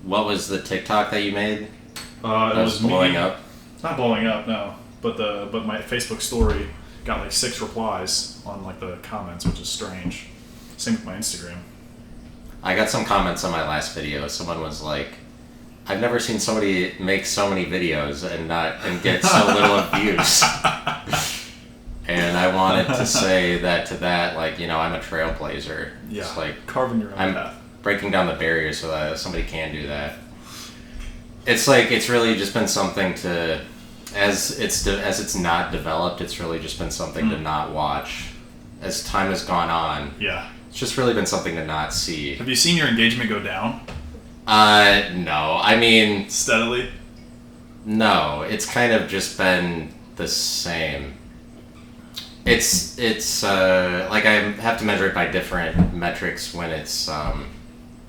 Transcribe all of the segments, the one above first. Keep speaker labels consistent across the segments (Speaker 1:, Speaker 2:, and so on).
Speaker 1: What was the TikTok that you made?
Speaker 2: It was
Speaker 1: blowing
Speaker 2: me,
Speaker 1: up.
Speaker 2: Not blowing up, no. But my Facebook story got like 6 replies on like the comments, which is strange. Same with my Instagram.
Speaker 1: I got some comments on my last video. Someone was like, "I've never seen somebody make so many videos and get so little views." And I wanted to say that to that, like, I'm a trailblazer.
Speaker 2: Yeah.
Speaker 1: It's like
Speaker 2: carving your own path.
Speaker 1: Breaking down the barriers so that somebody can do that. It's like it's really just been something to, as it's not developed, it's really just been something to not watch. As time has gone on, it's just really been something to not see.
Speaker 2: Have you seen your engagement go down?
Speaker 1: No. I mean,
Speaker 2: steadily.
Speaker 1: No, it's kind of just been the same. It's like I have to measure it by different metrics when it's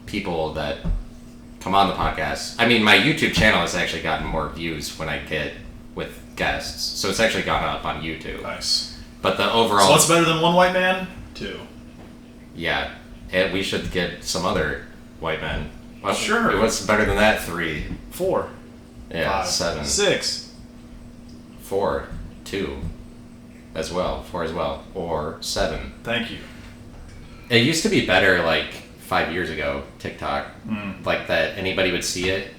Speaker 1: people that come on the podcast. I mean, my YouTube channel has actually gotten more views when I get with guests, so it's actually gone up on YouTube.
Speaker 2: Nice.
Speaker 1: But the overall...
Speaker 2: So what's better than one white man? 2.
Speaker 1: Yeah. And we should get some other white men. Well,
Speaker 2: sure.
Speaker 1: What's better than that? 3.
Speaker 2: 4.
Speaker 1: Yeah,
Speaker 2: 5.
Speaker 1: 7.
Speaker 2: 6.
Speaker 1: 4. 2. As well. 4 as well. Or 7.
Speaker 2: Thank you.
Speaker 1: It used to be better like 5 years ago, TikTok. Like that anybody would see it.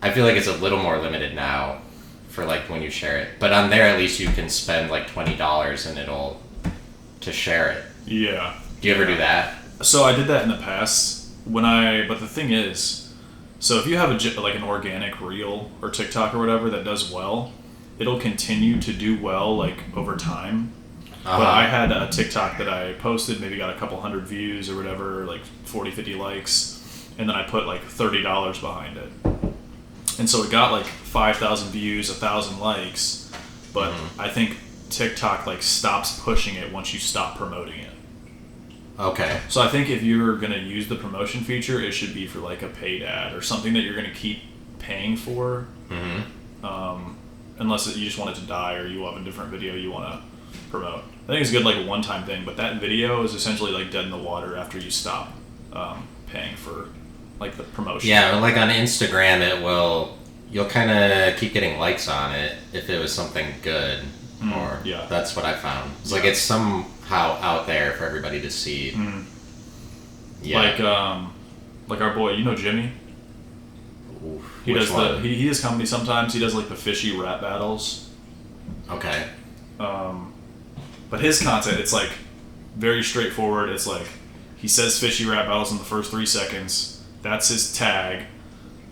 Speaker 1: I feel like it's a little more limited now for like when you share it. But on there at least you can spend like $20 and it'll to share it.
Speaker 2: Yeah.
Speaker 1: Do you ever do that?
Speaker 2: So I did that in the past but the thing is, so if you have like an organic reel or TikTok or whatever that does well, it'll continue to do well like over time. But I had a TikTok that I posted, maybe got a couple hundred views or whatever, like 40, 50 likes, and then I put like $30 behind it. And so it got like 5,000 views, 1,000 likes, but I think TikTok like stops pushing it once you stop promoting it.
Speaker 1: Okay.
Speaker 2: So I think if you're going to use the promotion feature, it should be for like a paid ad or something that you're going to keep paying for. Unless you just want it to die or you have a different video you want to promote. I think it's good like a one-time thing, but that video is essentially like dead in the water after you stop paying for like the promotion.
Speaker 1: Yeah, like on Instagram you'll kind of keep getting likes on it if it was something good. Or that's what I found. It's like it's somehow out there for everybody to see.
Speaker 2: Yeah. Like our boy, Jimmy?
Speaker 1: Oof,
Speaker 2: he does comedy sometimes. He does like the fishy rap battles.
Speaker 1: Okay.
Speaker 2: But his content, it's like very straightforward. It's like he says fishy rap battles in the first 3 seconds. That's his tag,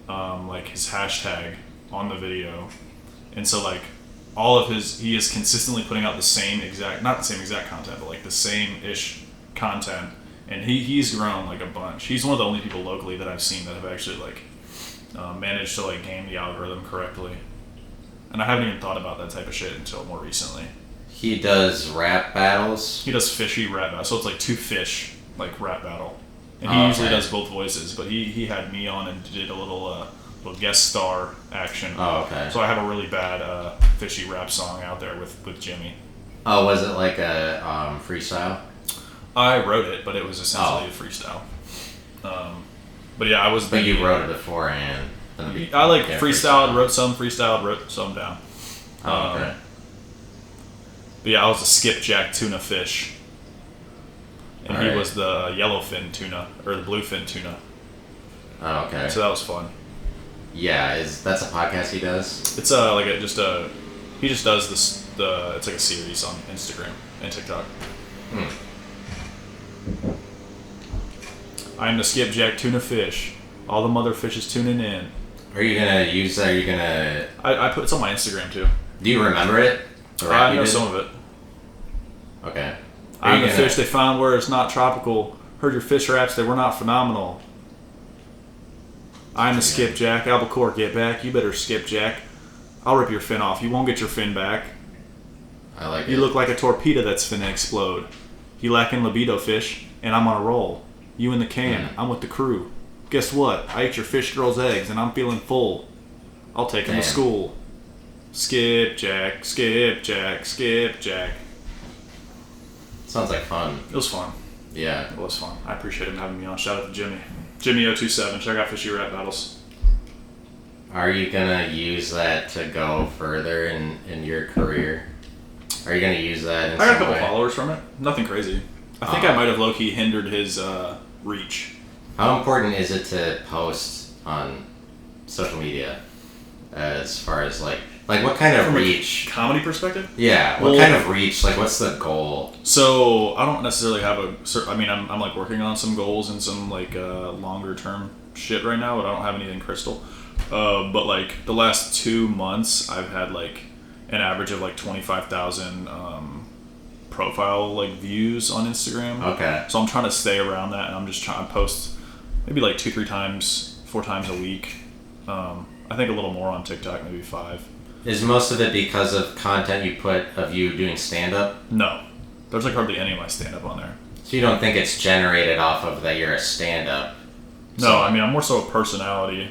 Speaker 2: like his hashtag on the video. And so like all of he is consistently putting out not the same exact content, but like the same-ish content. And he's grown like a bunch. He's one of the only people locally that I've seen that have actually like managed to like game the algorithm correctly. And I haven't even thought about that type of shit until more recently.
Speaker 1: He does rap battles?
Speaker 2: He does fishy rap battles. So it's like 2 fish, like rap battle. And he usually does both voices, but he had me on and did a little guest star action.
Speaker 1: Oh, okay.
Speaker 2: So I have a really bad fishy rap song out there with Jimmy.
Speaker 1: Oh, was it like a freestyle?
Speaker 2: I wrote it, but it was essentially a freestyle. But yeah, I was...
Speaker 1: But you wrote it beforehand.
Speaker 2: I like freestyled, wrote some down.
Speaker 1: Okay.
Speaker 2: But yeah, I was a skipjack tuna fish. And he was the yellowfin tuna, or the bluefin tuna.
Speaker 1: Oh, okay.
Speaker 2: So that was fun.
Speaker 1: Yeah, that's a podcast he does?
Speaker 2: It's he just does this, it's like a series on Instagram and TikTok. I'm the skipjack tuna fish. All the mother fishes tuning in.
Speaker 1: Are you gonna use that? Are you gonna...
Speaker 2: It's on my Instagram too.
Speaker 1: Do you remember it?
Speaker 2: I know some of it.
Speaker 1: Okay.
Speaker 2: I'm the fish they found where it's not tropical. Heard your fish raps, they were not phenomenal. I'm the skipjack, albacore, get back. You better skipjack. I'll rip your fin off. You won't get your fin back.
Speaker 1: I like it.
Speaker 2: You look like a torpedo that's finna explode. You lacking libido, fish, and I'm on a roll. You in the can, I'm with the crew. Guess what? I ate your fish girl's eggs and I'm feeling full. I'll take him to school. Skipjack, skipjack, skipjack.
Speaker 1: Sounds like fun.
Speaker 2: It was fun.
Speaker 1: Yeah.
Speaker 2: It was fun. I appreciate him having me on. Shout out to Jimmy. Jimmy027. Check out Fishy Rap Battles.
Speaker 1: Are you gonna use that to go further in your career? Are you gonna use that in
Speaker 2: I got a
Speaker 1: some
Speaker 2: couple
Speaker 1: way?
Speaker 2: followers from it. Nothing crazy. I think I might have low-key hindered his reach.
Speaker 1: How important is it to post on social media? As far as like what kind of
Speaker 2: From
Speaker 1: reach?
Speaker 2: a comedy perspective?
Speaker 1: Yeah, what kind of reach? Like, what's the goal?
Speaker 2: So I don't necessarily have I'm like working on some goals and some like longer term shit right now, but I don't have anything crystal. But like the last 2 months, I've had like an average of like 25,000 profile like views on Instagram.
Speaker 1: Okay.
Speaker 2: So I'm trying to stay around that, and I'm just trying to post maybe like 2, 3 times, 4 times a week. I think a little more on TikTok, maybe 5.
Speaker 1: Is most of it because of content you put of you doing stand-up?
Speaker 2: No. There's like hardly any of my stand-up on there.
Speaker 1: So you don't think it's generated off of that you're a stand-up?
Speaker 2: No, I mean, I'm more so a personality.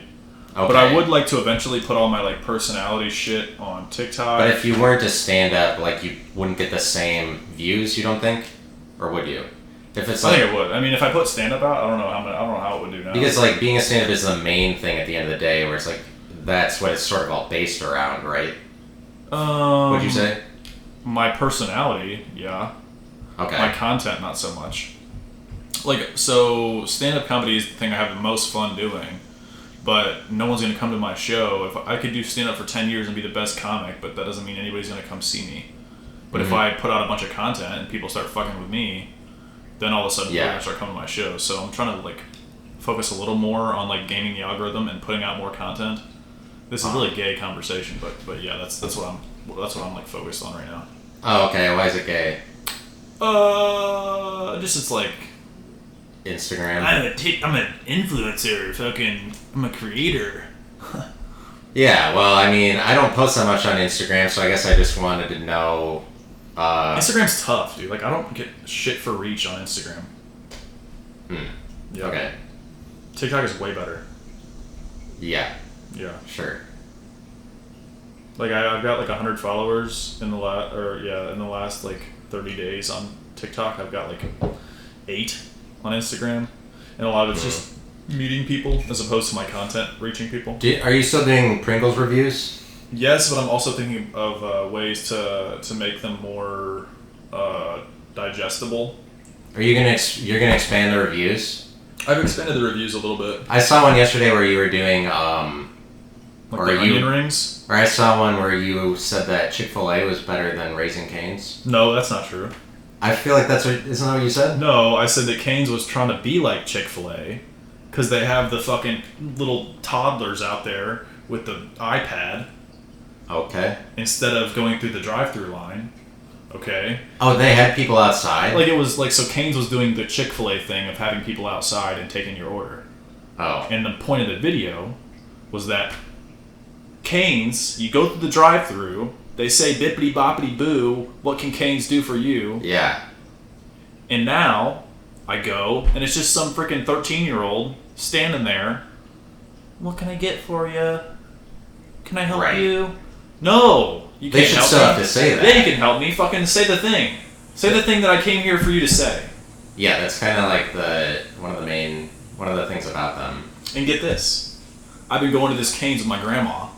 Speaker 1: Okay.
Speaker 2: But I would like to eventually put all my like personality shit on TikTok.
Speaker 1: But if you weren't a stand-up, like, you wouldn't get the same views, you don't think? Or would you? If it's
Speaker 2: I
Speaker 1: like...
Speaker 2: think it would. I mean, if I put stand-up out, I don't know how it would do now.
Speaker 1: Because, like, being a stand-up is the main thing at the end of the day, where it's like, that's what it's sort of all based around, right? What'd you say?
Speaker 2: My personality, yeah.
Speaker 1: Okay.
Speaker 2: My content, not so much. Like, so stand-up comedy is the thing I have the most fun doing, but no one's gonna come to my show. If I could do stand-up for 10 years and be the best comic, but that doesn't mean anybody's gonna come see me. But if I put out a bunch of content and people start fucking with me, then all of a sudden people are gonna start coming to my show. So I'm trying to like focus a little more on like gaming the algorithm and putting out more content. This is really gay conversation, but yeah, that's what I'm like focused on right now.
Speaker 1: Oh, okay. Why is it gay?
Speaker 2: Just it's like
Speaker 1: Instagram.
Speaker 2: I'm an influencer. I'm a creator.
Speaker 1: Yeah. Well, I mean, I don't post that much on Instagram, so I guess I just wanted to know.
Speaker 2: Instagram's tough, dude. Like, I don't get shit for reach on Instagram. Yeah.
Speaker 1: Okay.
Speaker 2: TikTok is way better.
Speaker 1: Yeah.
Speaker 2: Yeah.
Speaker 1: Sure.
Speaker 2: Like I've got like 100 followers in the last like 30 days on TikTok. I've got like 8 on Instagram, and a lot of it's just meeting people as opposed to my content reaching people.
Speaker 1: Are you still doing Pringles reviews?
Speaker 2: Yes, but I'm also thinking of ways to make them more digestible.
Speaker 1: Are you you're gonna expand the reviews?
Speaker 2: I've expanded the reviews a little bit.
Speaker 1: I saw one yesterday where you were doing
Speaker 2: Like the onion rings?
Speaker 1: Or I saw one where you said that Chick-fil-A was better than Raising Cane's.
Speaker 2: No, that's not true.
Speaker 1: I feel like isn't that what you said?
Speaker 2: No, I said that Cane's was trying to be like Chick-fil-A because they have the fucking little toddlers out there with the iPad.
Speaker 1: Okay.
Speaker 2: Instead of going through the drive-through line. Okay.
Speaker 1: Oh, they had people outside?
Speaker 2: Like it was like, so Cane's was doing the Chick-fil-A thing of having people outside and taking your order.
Speaker 1: Oh.
Speaker 2: And the point of the video was that Cane's, you go through the drive-through, they say bippity boppity boo, what can Cane's do for you?
Speaker 1: Yeah.
Speaker 2: And now I go and it's just some freaking 13-year-old standing there. What can I get for you? Can I help you? No, you can't help me. They should still have
Speaker 1: to say that.
Speaker 2: Yeah, you can help me. Fucking say the thing. Say the thing that I came here for you to say.
Speaker 1: Yeah, that's kind of like one of the things about them.
Speaker 2: And get this. I've been going to this Cane's with my grandma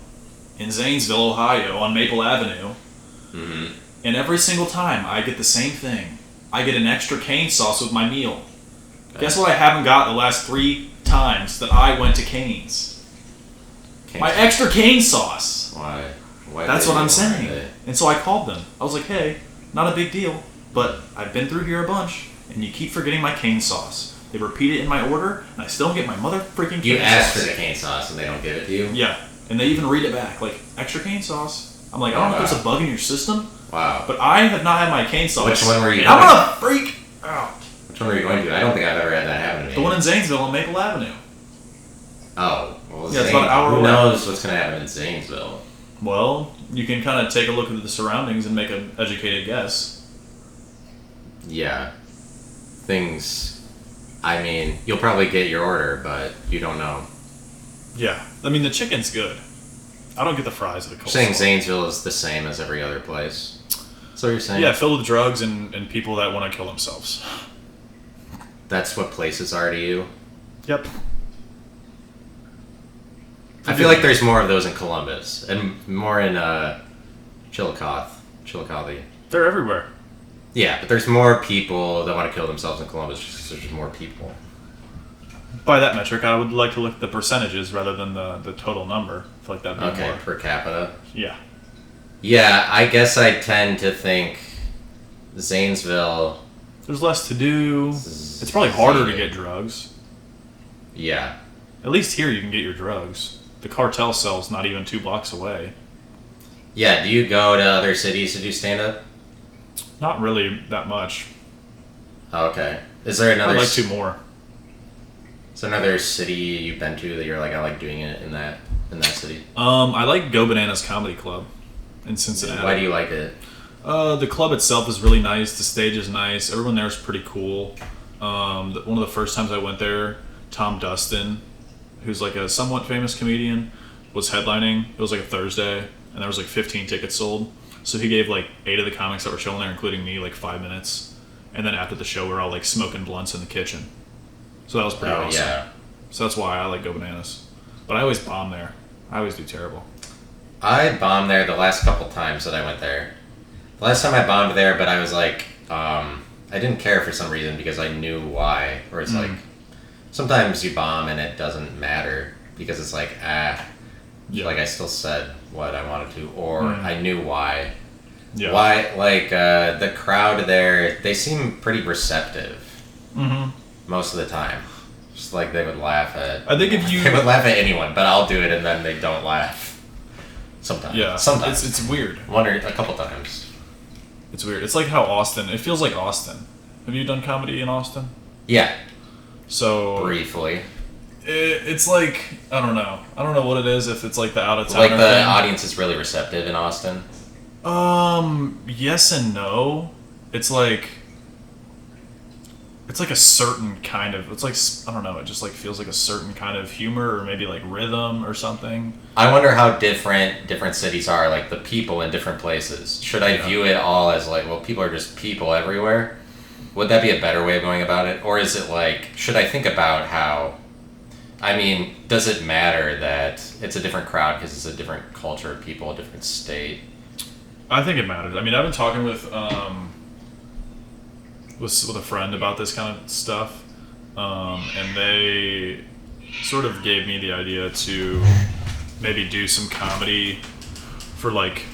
Speaker 2: in Zanesville, Ohio, on Maple Avenue.
Speaker 1: Mm-hmm.
Speaker 2: And every single time, I get the same thing. I get an extra cane sauce with my meal. Okay. Guess what I haven't got the last 3 times that I went to Cane's? My extra cane sauce.
Speaker 1: Why?
Speaker 2: That's what I'm saying. And so I called them. I was like, hey, not a big deal, but I've been through here a bunch, and you keep forgetting my cane sauce. They repeat it in my order, and I still don't get my mother freaking cane sauce.
Speaker 1: You asked for the cane sauce, and they don't give it to you?
Speaker 2: Yeah. And they even read it back, like, extra cane sauce. I'm like, I don't know if there's a bug in your system.
Speaker 1: Wow.
Speaker 2: But I have not had my cane sauce.
Speaker 1: Which one were you
Speaker 2: I'm gonna freak out.
Speaker 1: Which one were you going to? I don't think I've ever had that happen to me.
Speaker 2: The one in Zanesville on Maple Avenue.
Speaker 1: Oh. Well,
Speaker 2: yeah, it's about an hour away.
Speaker 1: Who knows what's going to happen in Zanesville?
Speaker 2: Well, you can kind of take a look at the surroundings and make an educated guess.
Speaker 1: Yeah. I mean, you'll probably get your order, but you don't know.
Speaker 2: Yeah. I mean, the chicken's good. I don't get the fries of the coleslaw.
Speaker 1: Saying Zanesville is the same as every other place. So you're saying?
Speaker 2: Yeah, filled with drugs and people that want to kill themselves.
Speaker 1: That's what places are to you?
Speaker 2: Yep.
Speaker 1: I feel like there's more of those in Columbus and more in Chillicothe.
Speaker 2: They're everywhere.
Speaker 1: Yeah, but there's more people that want to kill themselves in Columbus just because there's just more people.
Speaker 2: By that metric, I would like to look at the percentages rather than the total number. I feel like that'd be more.
Speaker 1: Per capita?
Speaker 2: Yeah.
Speaker 1: Yeah, I guess I tend to think Zanesville...
Speaker 2: There's less to do. It's probably harder to get drugs.
Speaker 1: Yeah.
Speaker 2: At least here you can get your drugs. The cartel cell's not even 2 blocks away.
Speaker 1: Yeah, do you go to other cities to do stand-up?
Speaker 2: Not really that much.
Speaker 1: Oh, okay. Is there another...
Speaker 2: I'd like to more.
Speaker 1: Is there another city you've been to that you're like, I like doing it in that city?
Speaker 2: I like Go Bananas Comedy Club in Cincinnati.
Speaker 1: Why do you like it?
Speaker 2: The club itself is really nice. The stage is nice. Everyone there is pretty cool. One of the first times I went there, Tom Dustin, who's like a somewhat famous comedian, was headlining. It was like a Thursday, and there was like 15 tickets sold. So he gave like 8 of the comics that were showing there, including me, like 5 minutes. And then after the show, we were all like smoking blunts in the kitchen. So that was pretty awesome. Yeah. So that's why I like Go Bananas. But I always bomb there. I always do terrible.
Speaker 1: I bombed there the last couple times that I went there. The last time I bombed there, but I was like, I didn't care for some reason because I knew why. Or it's like, sometimes you bomb and it doesn't matter because it's like, like I still said what I wanted to, or I knew why. Yeah. Why, like, the crowd there, they seem pretty receptive most of the time. Just like they would laugh at...
Speaker 2: I think if you...
Speaker 1: They would laugh at anyone, but I'll do it and then they don't laugh. Sometimes.
Speaker 2: Yeah.
Speaker 1: Sometimes.
Speaker 2: It's weird.
Speaker 1: A couple times.
Speaker 2: It's weird. It's like how Austin... It feels like Austin. Have you done comedy in Austin?
Speaker 1: Yeah.
Speaker 2: So...
Speaker 1: Briefly.
Speaker 2: It's like... I don't know. I don't know what it is, if it's like the out-of-town
Speaker 1: like the audience is really receptive in Austin?
Speaker 2: Yes and no. It's like a certain kind of... It's like... I don't know. It just like feels like a certain kind of humor or maybe like rhythm or something.
Speaker 1: I wonder how different cities are, like the people in different places. Should I view it all as like, well, people are just people everywhere? Would that be a better way of going about it? Or is it like, should I think about how... I mean, does it matter that it's a different crowd because it's a different culture of people, a different state?
Speaker 2: I think it matters. I mean, I've been talking with a friend about this kind of stuff, and they sort of gave me the idea to maybe do some comedy for like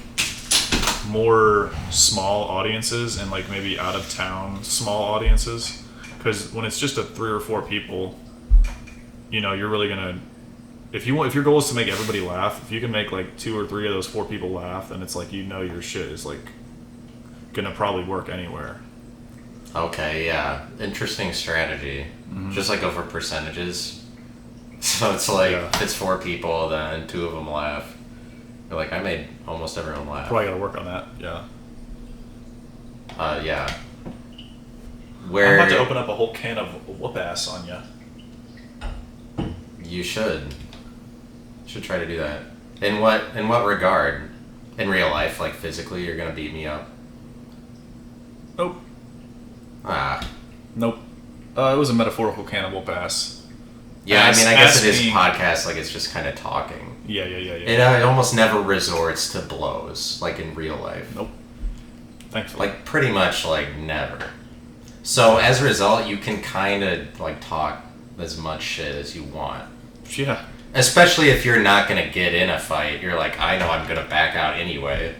Speaker 2: more small audiences and like maybe out of town small audiences, because when it's just a 3 or 4 people, you know, you're really gonna, if your goal is to make everybody laugh, if you can make like 2 or 3 of those 4 people laugh, then it's like, you know, your shit is like gonna probably work anywhere.
Speaker 1: Okay, yeah, interesting strategy. Just like go for percentages. So it's like if it's 4 people, then 2 of them laugh. You're like, I made almost everyone laugh.
Speaker 2: Probably gotta work on that. Yeah.
Speaker 1: Yeah.
Speaker 2: I'm about to open up a whole can of whoop ass on you.
Speaker 1: You should try to do that. In what regard? In real life, like physically, you're gonna beat me up?
Speaker 2: Nope.
Speaker 1: Nope.
Speaker 2: It was a metaphorical can of whoop ass.
Speaker 1: Yeah, I mean, I guess it is podcast, like it's just kind of talking.
Speaker 2: Yeah.
Speaker 1: It almost never resorts to blows, like in real life.
Speaker 2: Nope. Thankfully.
Speaker 1: Like pretty much like never. So as a result, you can kind of like talk as much shit as you want.
Speaker 2: Yeah.
Speaker 1: Especially if you're not going to get in a fight. You're like, I know I'm going to back out anyway.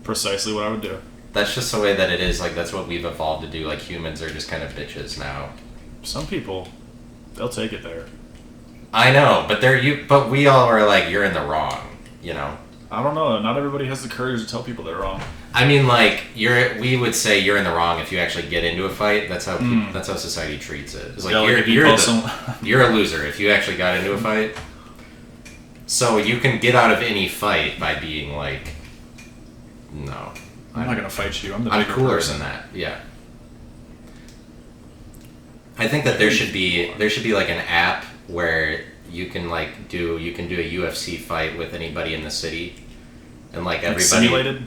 Speaker 2: Precisely what I would do.
Speaker 1: That's just the way that it is. Like, that's what we've evolved to do. Like, humans are just kind of bitches now.
Speaker 2: Some people, they'll take it there.
Speaker 1: I know, but we all are like, you're in the wrong, you know?
Speaker 2: I don't know. Not everybody has the courage to tell people they're wrong.
Speaker 1: I mean, like, we would say you're in the wrong if you actually get into a fight. That's how that's how society treats it. It's like, you're a loser if you actually got into a fight. So you can get out of any fight by being like, no.
Speaker 2: I'm not going to fight you. I'm
Speaker 1: cooler than that. Yeah. I think that there should be like an app where you can do a UFC fight with anybody in the city, and like everybody
Speaker 2: simulated.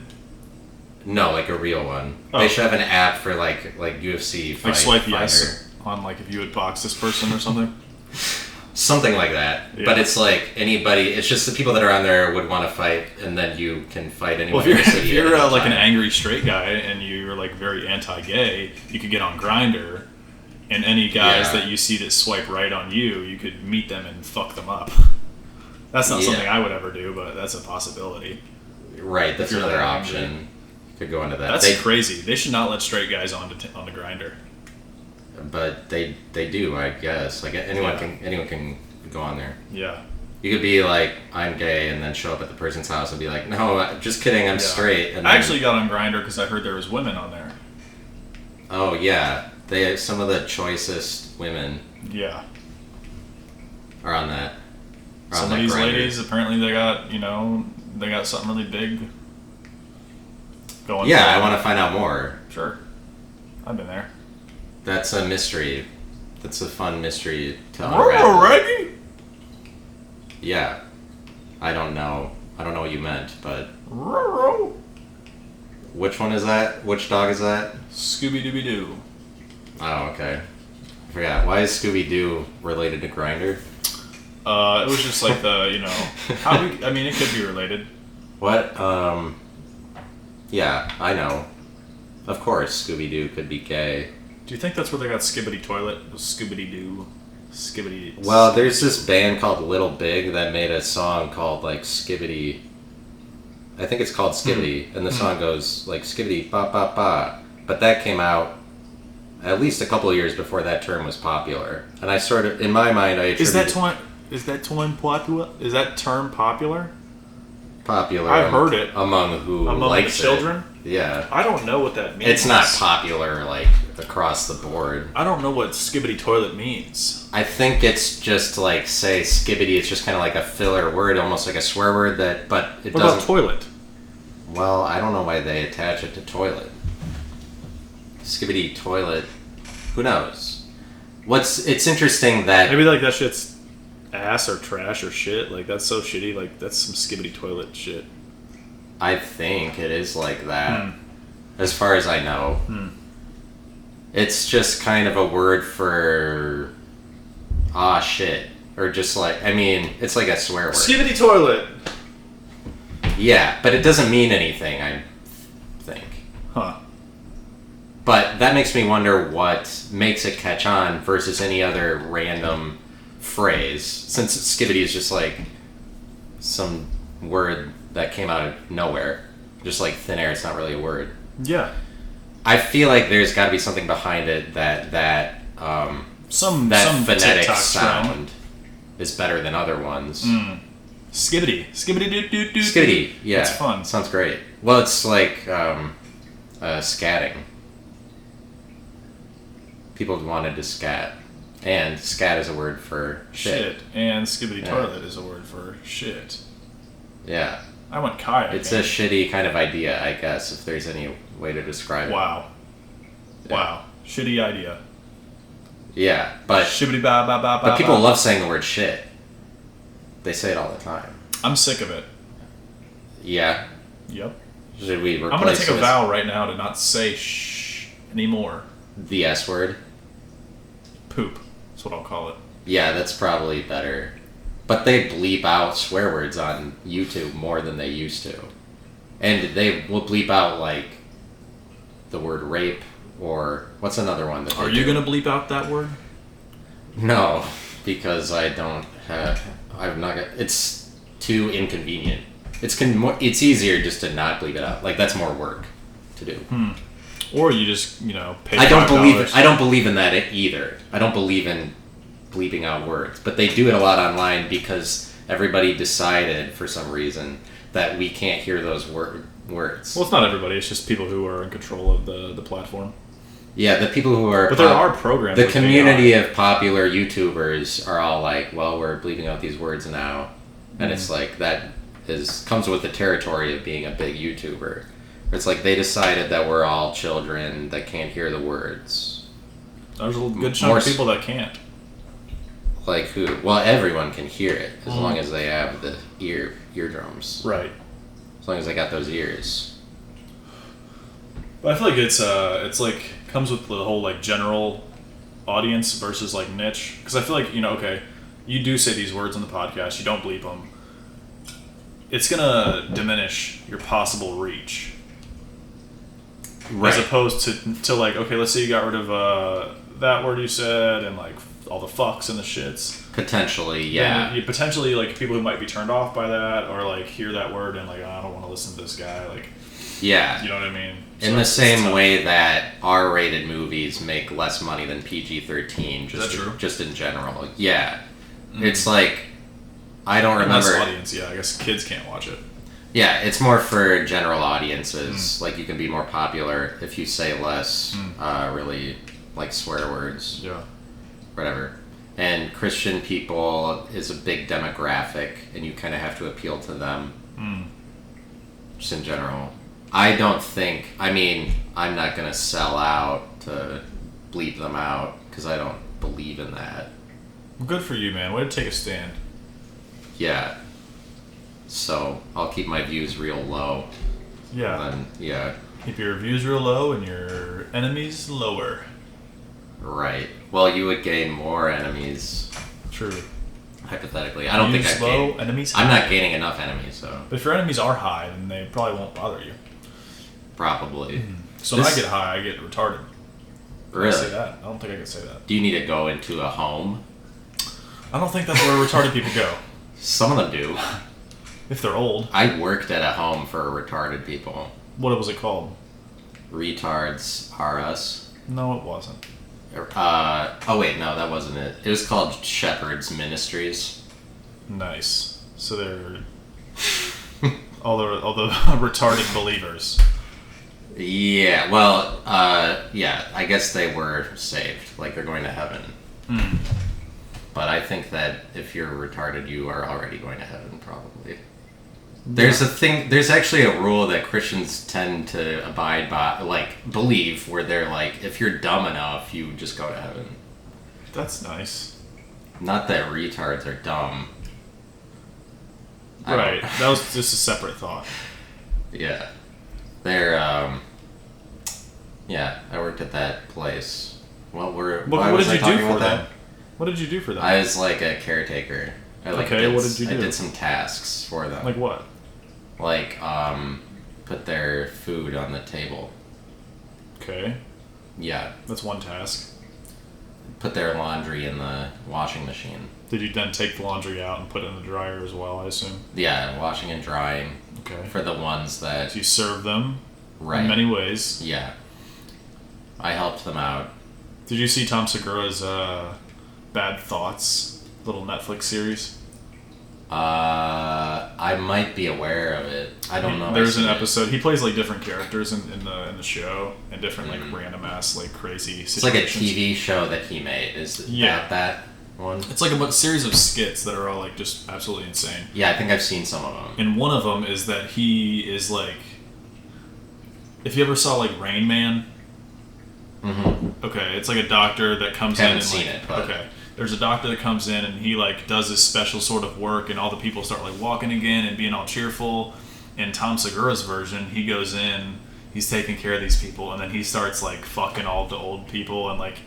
Speaker 1: No, like a real one. Oh. They should have an app for like UFC fight.
Speaker 2: Like swipe yes on like if you would box this person or something.
Speaker 1: something like that.
Speaker 2: Yeah.
Speaker 1: But it's like anybody. It's just the people that are on there would want to fight, and then you can fight anyone.
Speaker 2: Well,
Speaker 1: if
Speaker 2: you're like an angry straight guy and you're like very anti-gay, you could get on Grindr, and any guys that you see that swipe right on you, you could meet them and fuck them up. That's not something I would ever do, but that's a possibility.
Speaker 1: Right, that's another option. You could go into that.
Speaker 2: That's crazy. They should not let straight guys on the Grindr.
Speaker 1: But they do, I guess. Like anyone can go on there.
Speaker 2: Yeah.
Speaker 1: You could be like, I'm gay, and then show up at the person's house and be like, no, just kidding, I'm straight. And
Speaker 2: I actually got on Grindr because I heard there was women on there.
Speaker 1: Oh yeah, they have some of the choicest women.
Speaker 2: Yeah.
Speaker 1: Are on that.
Speaker 2: Some of these ladies, apparently they got something really big going.
Speaker 1: Yeah, I want to find out more.
Speaker 2: Sure. I've been there.
Speaker 1: That's a mystery. That's a fun mystery to
Speaker 2: unravel.
Speaker 1: Yeah. I don't know what you meant, but... Which one is that? Which dog is that?
Speaker 2: Scooby-Dooby-Doo.
Speaker 1: Oh, okay. I forgot. Why is Scooby-Doo related to Grindr?
Speaker 2: It was just like it could be related.
Speaker 1: What? Yeah, I know. Of course, Scooby-Doo could be gay.
Speaker 2: Do you think that's where they got Skibbity Toilet? Scooby-Doo?
Speaker 1: Well, there's this band called Little Big that made a song called, like, Skibbity... I think it's called Skibbity, and the song goes, like, Skibbity ba ba ba. But that came out at least a couple of years before that term was popular. And I sort of, in my mind, I attribute...
Speaker 2: Is that term popular? Is that term popular?
Speaker 1: Popular.
Speaker 2: I've heard it.
Speaker 1: Among who
Speaker 2: among
Speaker 1: likes
Speaker 2: the children?
Speaker 1: It. Yeah.
Speaker 2: I don't know what that means.
Speaker 1: It's not popular, like, across the board.
Speaker 2: I don't know what Skibbity Toilet means.
Speaker 1: I think it's just, like, say, Skibbity, it's just kind of like a filler word, almost like a swear word, but it doesn't...
Speaker 2: What about toilet?
Speaker 1: Well, I don't know why they attach it to toilet. Skibbity Toilet, who knows? It's interesting that...
Speaker 2: Maybe, like, that shit's ass or trash or shit. Like, that's so shitty. Like, that's some Skibbity Toilet shit.
Speaker 1: I think it is like that. As far as I know. It's just kind of a word for... shit. Or just like... I mean, it's like a swear word.
Speaker 2: Skibbity Toilet!
Speaker 1: Yeah, but it doesn't mean anything, I think.
Speaker 2: Huh.
Speaker 1: But that makes me wonder what makes it catch on versus any other random phrase. Since skibbity is just like some word that came out of nowhere. Just like thin air, it's not really a word.
Speaker 2: Yeah.
Speaker 1: I feel like there's got to be something behind it that
Speaker 2: some
Speaker 1: phonetic
Speaker 2: TikTok
Speaker 1: sound
Speaker 2: trend
Speaker 1: is better than other ones.
Speaker 2: Skibbity. Skibbity doo doo doo.
Speaker 1: Skibbity, yeah.
Speaker 2: It's fun.
Speaker 1: Sounds great. Well, it's like scatting. People wanted to scat. And scat is a word for shit.
Speaker 2: And Skibbity Toilet is a word for shit.
Speaker 1: Yeah.
Speaker 2: I went kayaking.
Speaker 1: It's a shitty kind of idea, I guess, if there's any way to describe it.
Speaker 2: Wow.
Speaker 1: Yeah.
Speaker 2: Wow. Shitty idea.
Speaker 1: Yeah, but...
Speaker 2: Shibbity ba ba ba ba.
Speaker 1: But people love saying the word shit. They say it all the time.
Speaker 2: I'm sick of it.
Speaker 1: Yeah.
Speaker 2: Yep.
Speaker 1: Should we replace
Speaker 2: I'm going to take a
Speaker 1: it
Speaker 2: vow right now to not say shh anymore.
Speaker 1: the S word?
Speaker 2: Poop. That's what I'll call it.
Speaker 1: Yeah, that's probably better. But they bleep out swear words on YouTube more than they used to. And they will bleep out, like, the word rape, or... What's another one that
Speaker 2: Are you going to bleep out that word?
Speaker 1: No, because I don't have... I'm not gonna... It's too inconvenient. It's easier just to not bleep it out. Like, that's more work to do.
Speaker 2: Or you just, pay $5.
Speaker 1: I don't believe in that either. I don't believe in bleeping out words. But they do it a lot online because everybody decided, for some reason, that we can't hear those words.
Speaker 2: Well, it's not everybody. It's just people who are in control of the platform.
Speaker 1: Yeah, the people who are...
Speaker 2: But there are programs.
Speaker 1: The community of popular YouTubers are all like, well, we're bleeping out these words now. And it's like, that comes with the territory of being a big YouTuber. It's like they decided that we're all children that can't hear the words.
Speaker 2: There's a good chunk of people that can't.
Speaker 1: Like who? Well, everyone can hear it as long as they have the eardrums.
Speaker 2: Right.
Speaker 1: As long as they got those ears.
Speaker 2: But I feel like it's like comes with the whole like general audience versus like niche. Because I feel like you do say these words on the podcast, you don't bleep them, it's going to diminish your possible reach.
Speaker 1: Right.
Speaker 2: As opposed to like, okay, let's say you got rid of that word you said and like all the fucks and the shits.
Speaker 1: Potentially, yeah.
Speaker 2: You potentially, like, people who might be turned off by that or like hear that word and like, oh, I don't want to listen to this guy. Like,
Speaker 1: yeah.
Speaker 2: You know what I mean?
Speaker 1: In the same way that R-rated movies make less money than PG-13, just in general. Yeah. It's like, I don't remember.
Speaker 2: Less audience, yeah. I guess kids can't watch it.
Speaker 1: Yeah, it's more for general audiences. Like, you can be more popular if you say less, really, like, swear words.
Speaker 2: Yeah.
Speaker 1: Whatever. And Christian people is a big demographic, and you kind of have to appeal to them. Just in general. I don't think... I mean, I'm not going to sell out to bleep them out, because I don't believe in that.
Speaker 2: Well, good for you, man. Way to take a stand.
Speaker 1: Yeah. So, I'll keep my views real low.
Speaker 2: Yeah.
Speaker 1: And then, yeah.
Speaker 2: Keep your views real low and your enemies lower.
Speaker 1: Right. Well, you would gain more enemies.
Speaker 2: True.
Speaker 1: Hypothetically. I don't think I'd
Speaker 2: low,
Speaker 1: gain...
Speaker 2: enemies high.
Speaker 1: I'm not gaining enough enemies, so...
Speaker 2: But if your enemies are high, then they probably won't bother you.
Speaker 1: Probably.
Speaker 2: So when I get high, I get retarded.
Speaker 1: Really?
Speaker 2: Can I say that? I don't think I can say that.
Speaker 1: Do you need to go into a home?
Speaker 2: I don't think that's where retarded people go.
Speaker 1: Some of them do.
Speaker 2: If they're old.
Speaker 1: I worked at a home for retarded people.
Speaker 2: What was it called?
Speaker 1: Retards R Us.
Speaker 2: No, it wasn't.
Speaker 1: Oh wait, no, that wasn't it. It was called Shepherd's Ministries.
Speaker 2: Nice. So they're all the retarded believers.
Speaker 1: Yeah, well, yeah, I guess they were saved. Like, they're going to heaven. But I think that if you're retarded, you are already going to heaven, probably. There's there's actually a rule that Christians tend to abide by, like, believe, where they're like, if you're dumb enough, you just go to heaven.
Speaker 2: That's nice.
Speaker 1: Not that retards are dumb.
Speaker 2: Right, that was just a separate thought.
Speaker 1: Yeah. They're, yeah, I worked at that place. What did you do for them? What did you do for them? I was like a caretaker.
Speaker 2: What did you do?
Speaker 1: I did some tasks for them.
Speaker 2: Like what?
Speaker 1: Like, put their food on the table.
Speaker 2: Okay.
Speaker 1: Yeah.
Speaker 2: That's one task.
Speaker 1: Put their laundry in the washing machine.
Speaker 2: Did you then take the laundry out and put it in the dryer as well, I assume?
Speaker 1: Yeah, washing and drying.
Speaker 2: Okay.
Speaker 1: For the ones that...
Speaker 2: So you serve them
Speaker 1: right.
Speaker 2: in many ways.
Speaker 1: Yeah. I helped them out.
Speaker 2: Did you see Tom Segura's Bad Thoughts little Netflix series?
Speaker 1: I might be aware of it. I don't know.
Speaker 2: There's an episode. He plays like different characters in the show and different like random ass like crazy situations.
Speaker 1: It's like a TV show that he made. Is that one?
Speaker 2: It's like a series of skits that are all like just absolutely insane.
Speaker 1: Yeah, I think I've seen some of them.
Speaker 2: And one of them is that he is like, if you ever saw like Rain Man.
Speaker 1: Mm-hmm.
Speaker 2: Okay, it's like a doctor that comes in and
Speaker 1: seen
Speaker 2: like,
Speaker 1: it, but...
Speaker 2: okay. There's a doctor that comes in and he like does this special sort of work and all the people start like walking again and being all cheerful. In Tom Segura's version, he goes in, he's taking care of these people, and then he starts like fucking all the old people and like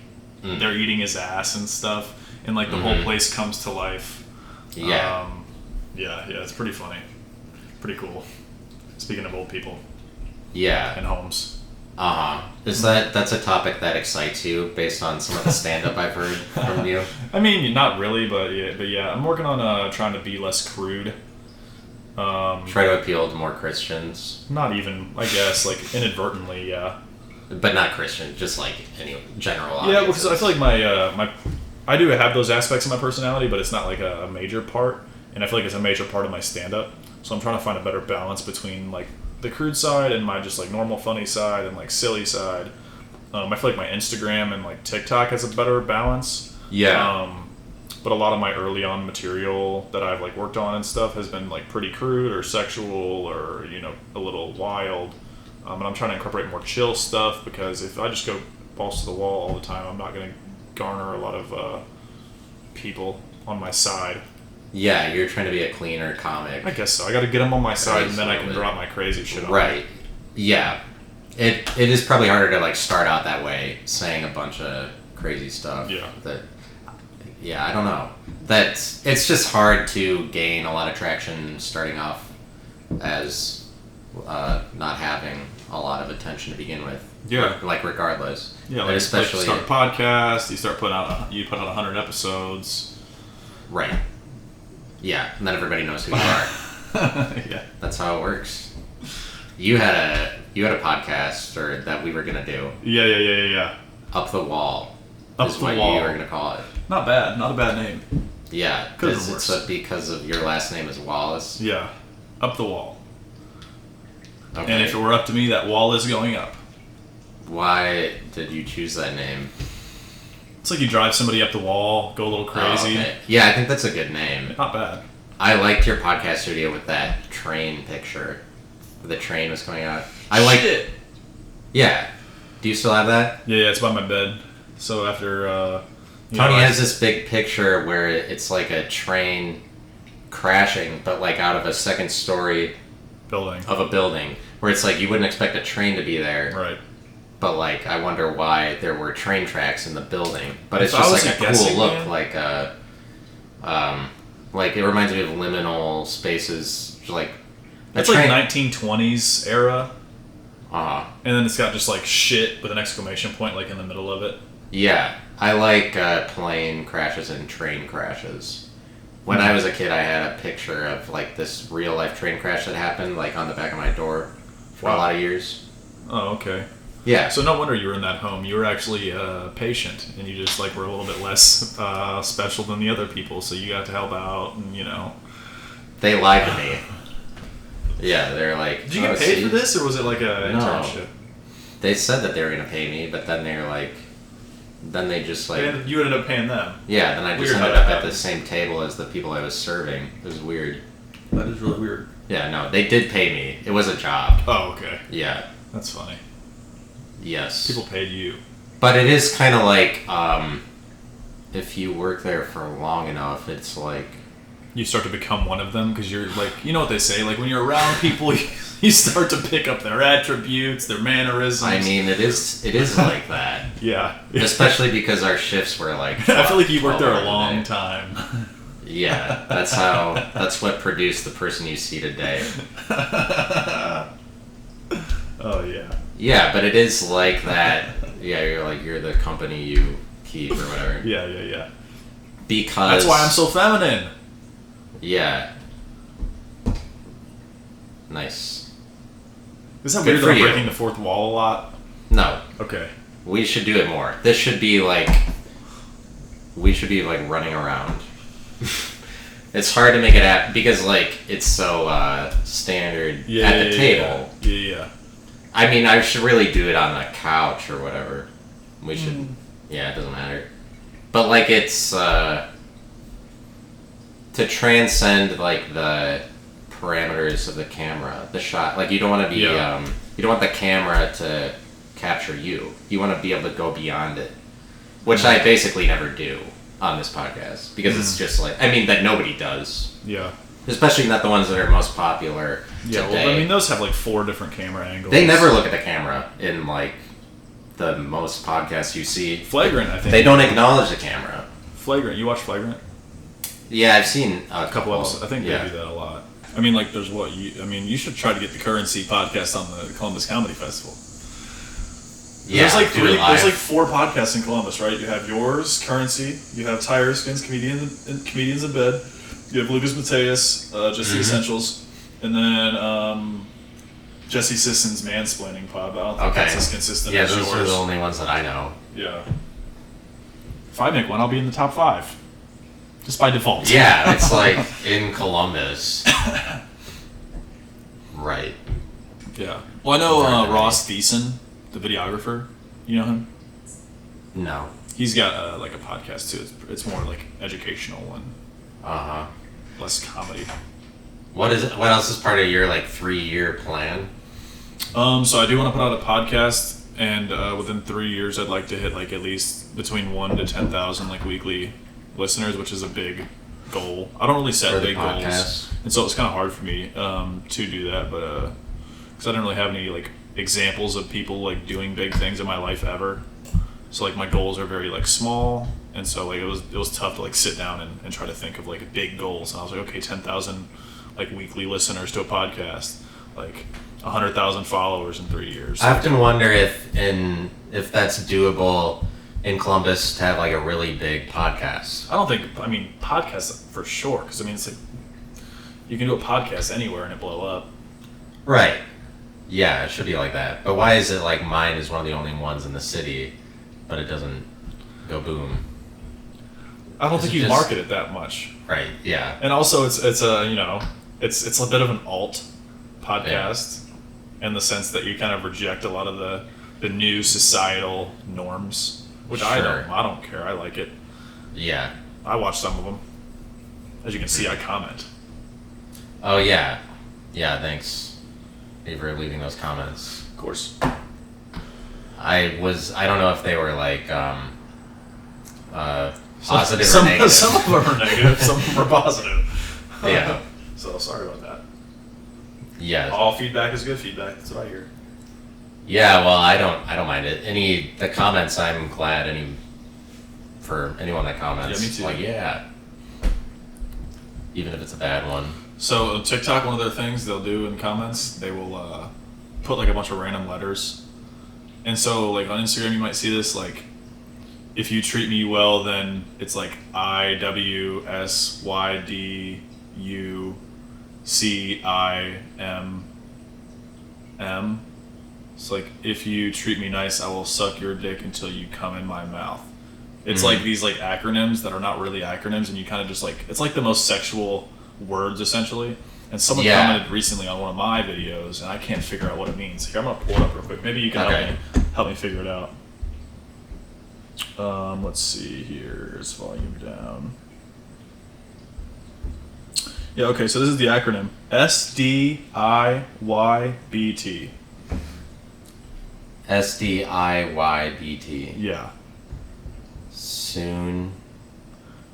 Speaker 2: they're eating his ass and stuff, and like the whole place comes to life.
Speaker 1: Yeah.
Speaker 2: Yeah, it's pretty funny. Pretty cool. Speaking of old people.
Speaker 1: Yeah.
Speaker 2: And homes.
Speaker 1: That's a topic that excites you based on some of the stand-up I've heard from you?
Speaker 2: I mean, not really, but yeah, I'm working on trying to be less crude.
Speaker 1: Try to appeal to more Christians.
Speaker 2: Not even, I guess, like inadvertently, yeah.
Speaker 1: But not Christian, just like any general audience.
Speaker 2: Yeah, because I feel like I do have those aspects of my personality, but it's not like a major part, and I feel like it's a major part of my stand-up. So I'm trying to find a better balance between like the crude side and my just like normal funny side and like silly side. I feel like my Instagram and like TikTok has a better balance.
Speaker 1: Yeah.
Speaker 2: But a lot of my early on material that I've like worked on and stuff has been like pretty crude or sexual or, you know, a little wild. And I'm trying to incorporate more chill stuff because if I just go balls to the wall all the time, I'm not going to garner a lot of people on my side.
Speaker 1: Yeah, you're trying to be a cleaner comic.
Speaker 2: I guess so. I got to get them on my side, and then I can drop my crazy shit on.
Speaker 1: Right. Yeah. It is probably harder to like start out that way, saying a bunch of crazy stuff.
Speaker 2: Yeah.
Speaker 1: That yeah, I don't know. It's just hard to gain a lot of traction starting off as not having a lot of attention to begin with.
Speaker 2: Yeah.
Speaker 1: Like regardless.
Speaker 2: Yeah,
Speaker 1: like especially
Speaker 2: you start a podcast, you put out 100 episodes.
Speaker 1: Right. Yeah, and then everybody knows who you are.
Speaker 2: Yeah.
Speaker 1: That's how it works. You had a podcast that we were gonna do.
Speaker 2: Yeah.
Speaker 1: Up the Wall.
Speaker 2: Up
Speaker 1: is
Speaker 2: the
Speaker 1: what
Speaker 2: Wall.
Speaker 1: you were gonna call it.
Speaker 2: Not bad. Not a bad name.
Speaker 1: Yeah.
Speaker 2: Could have been worse.
Speaker 1: Because of your last name is Wallace.
Speaker 2: Yeah. Up the Wall.
Speaker 1: Okay.
Speaker 2: And if it were up to me, that wall is going up.
Speaker 1: Why did you choose that name?
Speaker 2: It's like you drive somebody up the wall, go a little crazy.
Speaker 1: Oh, okay. Yeah, I think that's a good name.
Speaker 2: Not bad.
Speaker 1: I liked your podcast studio with that train picture. The train was coming out. I liked it. Yeah. Do you still have that?
Speaker 2: Yeah, it's by my bed. So after
Speaker 1: Tony has this big picture where it's like a train crashing, but like out of a second story
Speaker 2: building
Speaker 1: of a building, where it's like you wouldn't expect a train to be there.
Speaker 2: Right.
Speaker 1: But like I wonder why there were train tracks in the building. But it's
Speaker 2: If
Speaker 1: just like a
Speaker 2: guessing,
Speaker 1: cool look,
Speaker 2: man.
Speaker 1: like it reminds me of liminal spaces, like
Speaker 2: it's like 1920s era.
Speaker 1: And
Speaker 2: then it's got just like shit with an exclamation point like in the middle of it.
Speaker 1: Yeah, I like plane crashes and train crashes. When I was a kid, I had a picture of like this real life train crash that happened like on the back of my door for a lot of years.
Speaker 2: Oh, okay.
Speaker 1: Yeah.
Speaker 2: So no wonder you were in that home. You were actually patient, and you just like were a little bit less special than the other people. So you got to help out, and
Speaker 1: They lied to me. Yeah, they're like.
Speaker 2: Did you get paid for this, or was it like a internship?
Speaker 1: They said that they were gonna pay me, but then they're like. Then they just like.
Speaker 2: And you ended up paying them.
Speaker 1: Yeah, then I just ended up at the same table as the people I was serving. It was weird.
Speaker 2: That is really weird.
Speaker 1: Yeah, no, they did pay me. It was a job.
Speaker 2: Oh, okay.
Speaker 1: Yeah.
Speaker 2: That's funny.
Speaker 1: Yes.
Speaker 2: People paid you.
Speaker 1: But it is kind of like, if you work there for long enough, it's like...
Speaker 2: You start to become one of them, because you're like, you know what they say, like when you're around people, you start to pick up their attributes, their mannerisms.
Speaker 1: I mean, it is like that.
Speaker 2: Yeah.
Speaker 1: Especially because our shifts were like...
Speaker 2: I feel like you worked there a long time.
Speaker 1: Yeah, that's what produced the person you see today.
Speaker 2: Oh, yeah.
Speaker 1: Yeah, but it is like that. Yeah, you're the company you keep or whatever.
Speaker 2: Yeah.
Speaker 1: Because...
Speaker 2: That's why I'm so feminine.
Speaker 1: Yeah. Nice.
Speaker 2: Is that weird that I'm breaking the fourth wall a lot?
Speaker 1: No.
Speaker 2: Okay.
Speaker 1: We should do it more. This should be like... We should be like running around. It's hard to make it happen because like it's so standard at the table.
Speaker 2: Yeah.
Speaker 1: I mean, I should really do it on the couch or whatever. We should. Yeah, it doesn't matter. But like it's to transcend like the parameters of the camera, the shot. Like you don't want to be. You don't want the camera to capture you. You want to be able to go beyond it, which I basically never do on this podcast because it's just like that nobody does.
Speaker 2: Yeah.
Speaker 1: Especially not the ones that are most popular
Speaker 2: today. Well, I mean, those have like 4 different camera angles.
Speaker 1: They never look at the camera in like the most podcasts you see.
Speaker 2: Flagrant, I think.
Speaker 1: They don't acknowledge the camera.
Speaker 2: Flagrant. You watch Flagrant?
Speaker 1: Yeah, I've seen a couple
Speaker 2: episodes. I think they do that a lot. I mean, like, there's you should try to get the Currency podcast on the Columbus Comedy Festival.
Speaker 1: Yeah,
Speaker 2: there's like 4 podcasts in Columbus, right? You have yours, Currency. You have Tire Skins, Comedians in Bed. You have Lucas Mateus, Just the Essentials, and then Jesse Sisson's Mansplaining Pod. I don't think that's as consistent as yours.
Speaker 1: Yeah, those are the only ones that I know.
Speaker 2: Yeah. If I make one, I'll be in the top 5. Just by default.
Speaker 1: Yeah, it's like in Columbus. Right.
Speaker 2: Yeah. Well, I know Ross Thiessen, the videographer. You know him?
Speaker 1: No.
Speaker 2: He's got like a podcast too. It's more like educational and less comedy.
Speaker 1: What else is part of your like 3-year plan?
Speaker 2: So I do want to put out a podcast, and within 3 years, I'd like to hit like at least between 1,000 to 10,000 like weekly listeners, which is a big goal. I don't really set big goals, and so it's kind of hard for me to do that, but because I don't really have any like examples of people like doing big things in my life ever. So like my goals are very like small, And so like it was tough to like sit down and try to think of like big goals. And I was like, okay, 10,000 like weekly listeners to a podcast, like 100,000 followers in 3 years.
Speaker 1: I often wonder if that's doable in Columbus to have like a really big podcast.
Speaker 2: I mean, podcasts for sure, because I mean, it's like you can do a podcast anywhere and it blow up.
Speaker 1: Right. Yeah, it should be like that. But why is it like mine is one of the only ones in the city, but it doesn't go boom?
Speaker 2: I don't think you market it that much.
Speaker 1: Right. Yeah.
Speaker 2: And also, it's a it's a bit of an alt podcast in the sense that you kind of reject a lot of the new societal norms, which
Speaker 1: Sure.
Speaker 2: I don't care. I like it.
Speaker 1: Yeah.
Speaker 2: I watch some of them. As you can see, I comment.
Speaker 1: Oh yeah. Yeah. Thanks for leaving those comments.
Speaker 2: Of course.
Speaker 1: I don't know if they were like positive or negative.
Speaker 2: Some of them are negative, some of them are positive.
Speaker 1: Yeah.
Speaker 2: So sorry about that.
Speaker 1: Yeah.
Speaker 2: All feedback is good feedback. That's what I hear.
Speaker 1: Yeah. Well, I don't mind it. The comments, I'm glad. For anyone that comments.
Speaker 2: Yeah, me too.
Speaker 1: Like, yeah. Even if it's a bad one.
Speaker 2: So TikTok, one of their things they'll do in comments, they will put like a bunch of random letters. And so like on Instagram you might see this like, if you treat me well, then it's like IWSYDUCIMM. It's like, if you treat me nice, I will suck your dick until you come in my mouth. It's like these like acronyms that are not really acronyms, and you kind of just like, it's like the most sexual words essentially. And someone commented recently on one of my videos, and I can't figure out what it means. Here, I'm gonna pull it up real quick. Maybe you can help me figure it out. Let's see here. Is volume down? Yeah. Okay. So this is the acronym SDIYBT.
Speaker 1: SDIYBT.
Speaker 2: Yeah.
Speaker 1: Soon.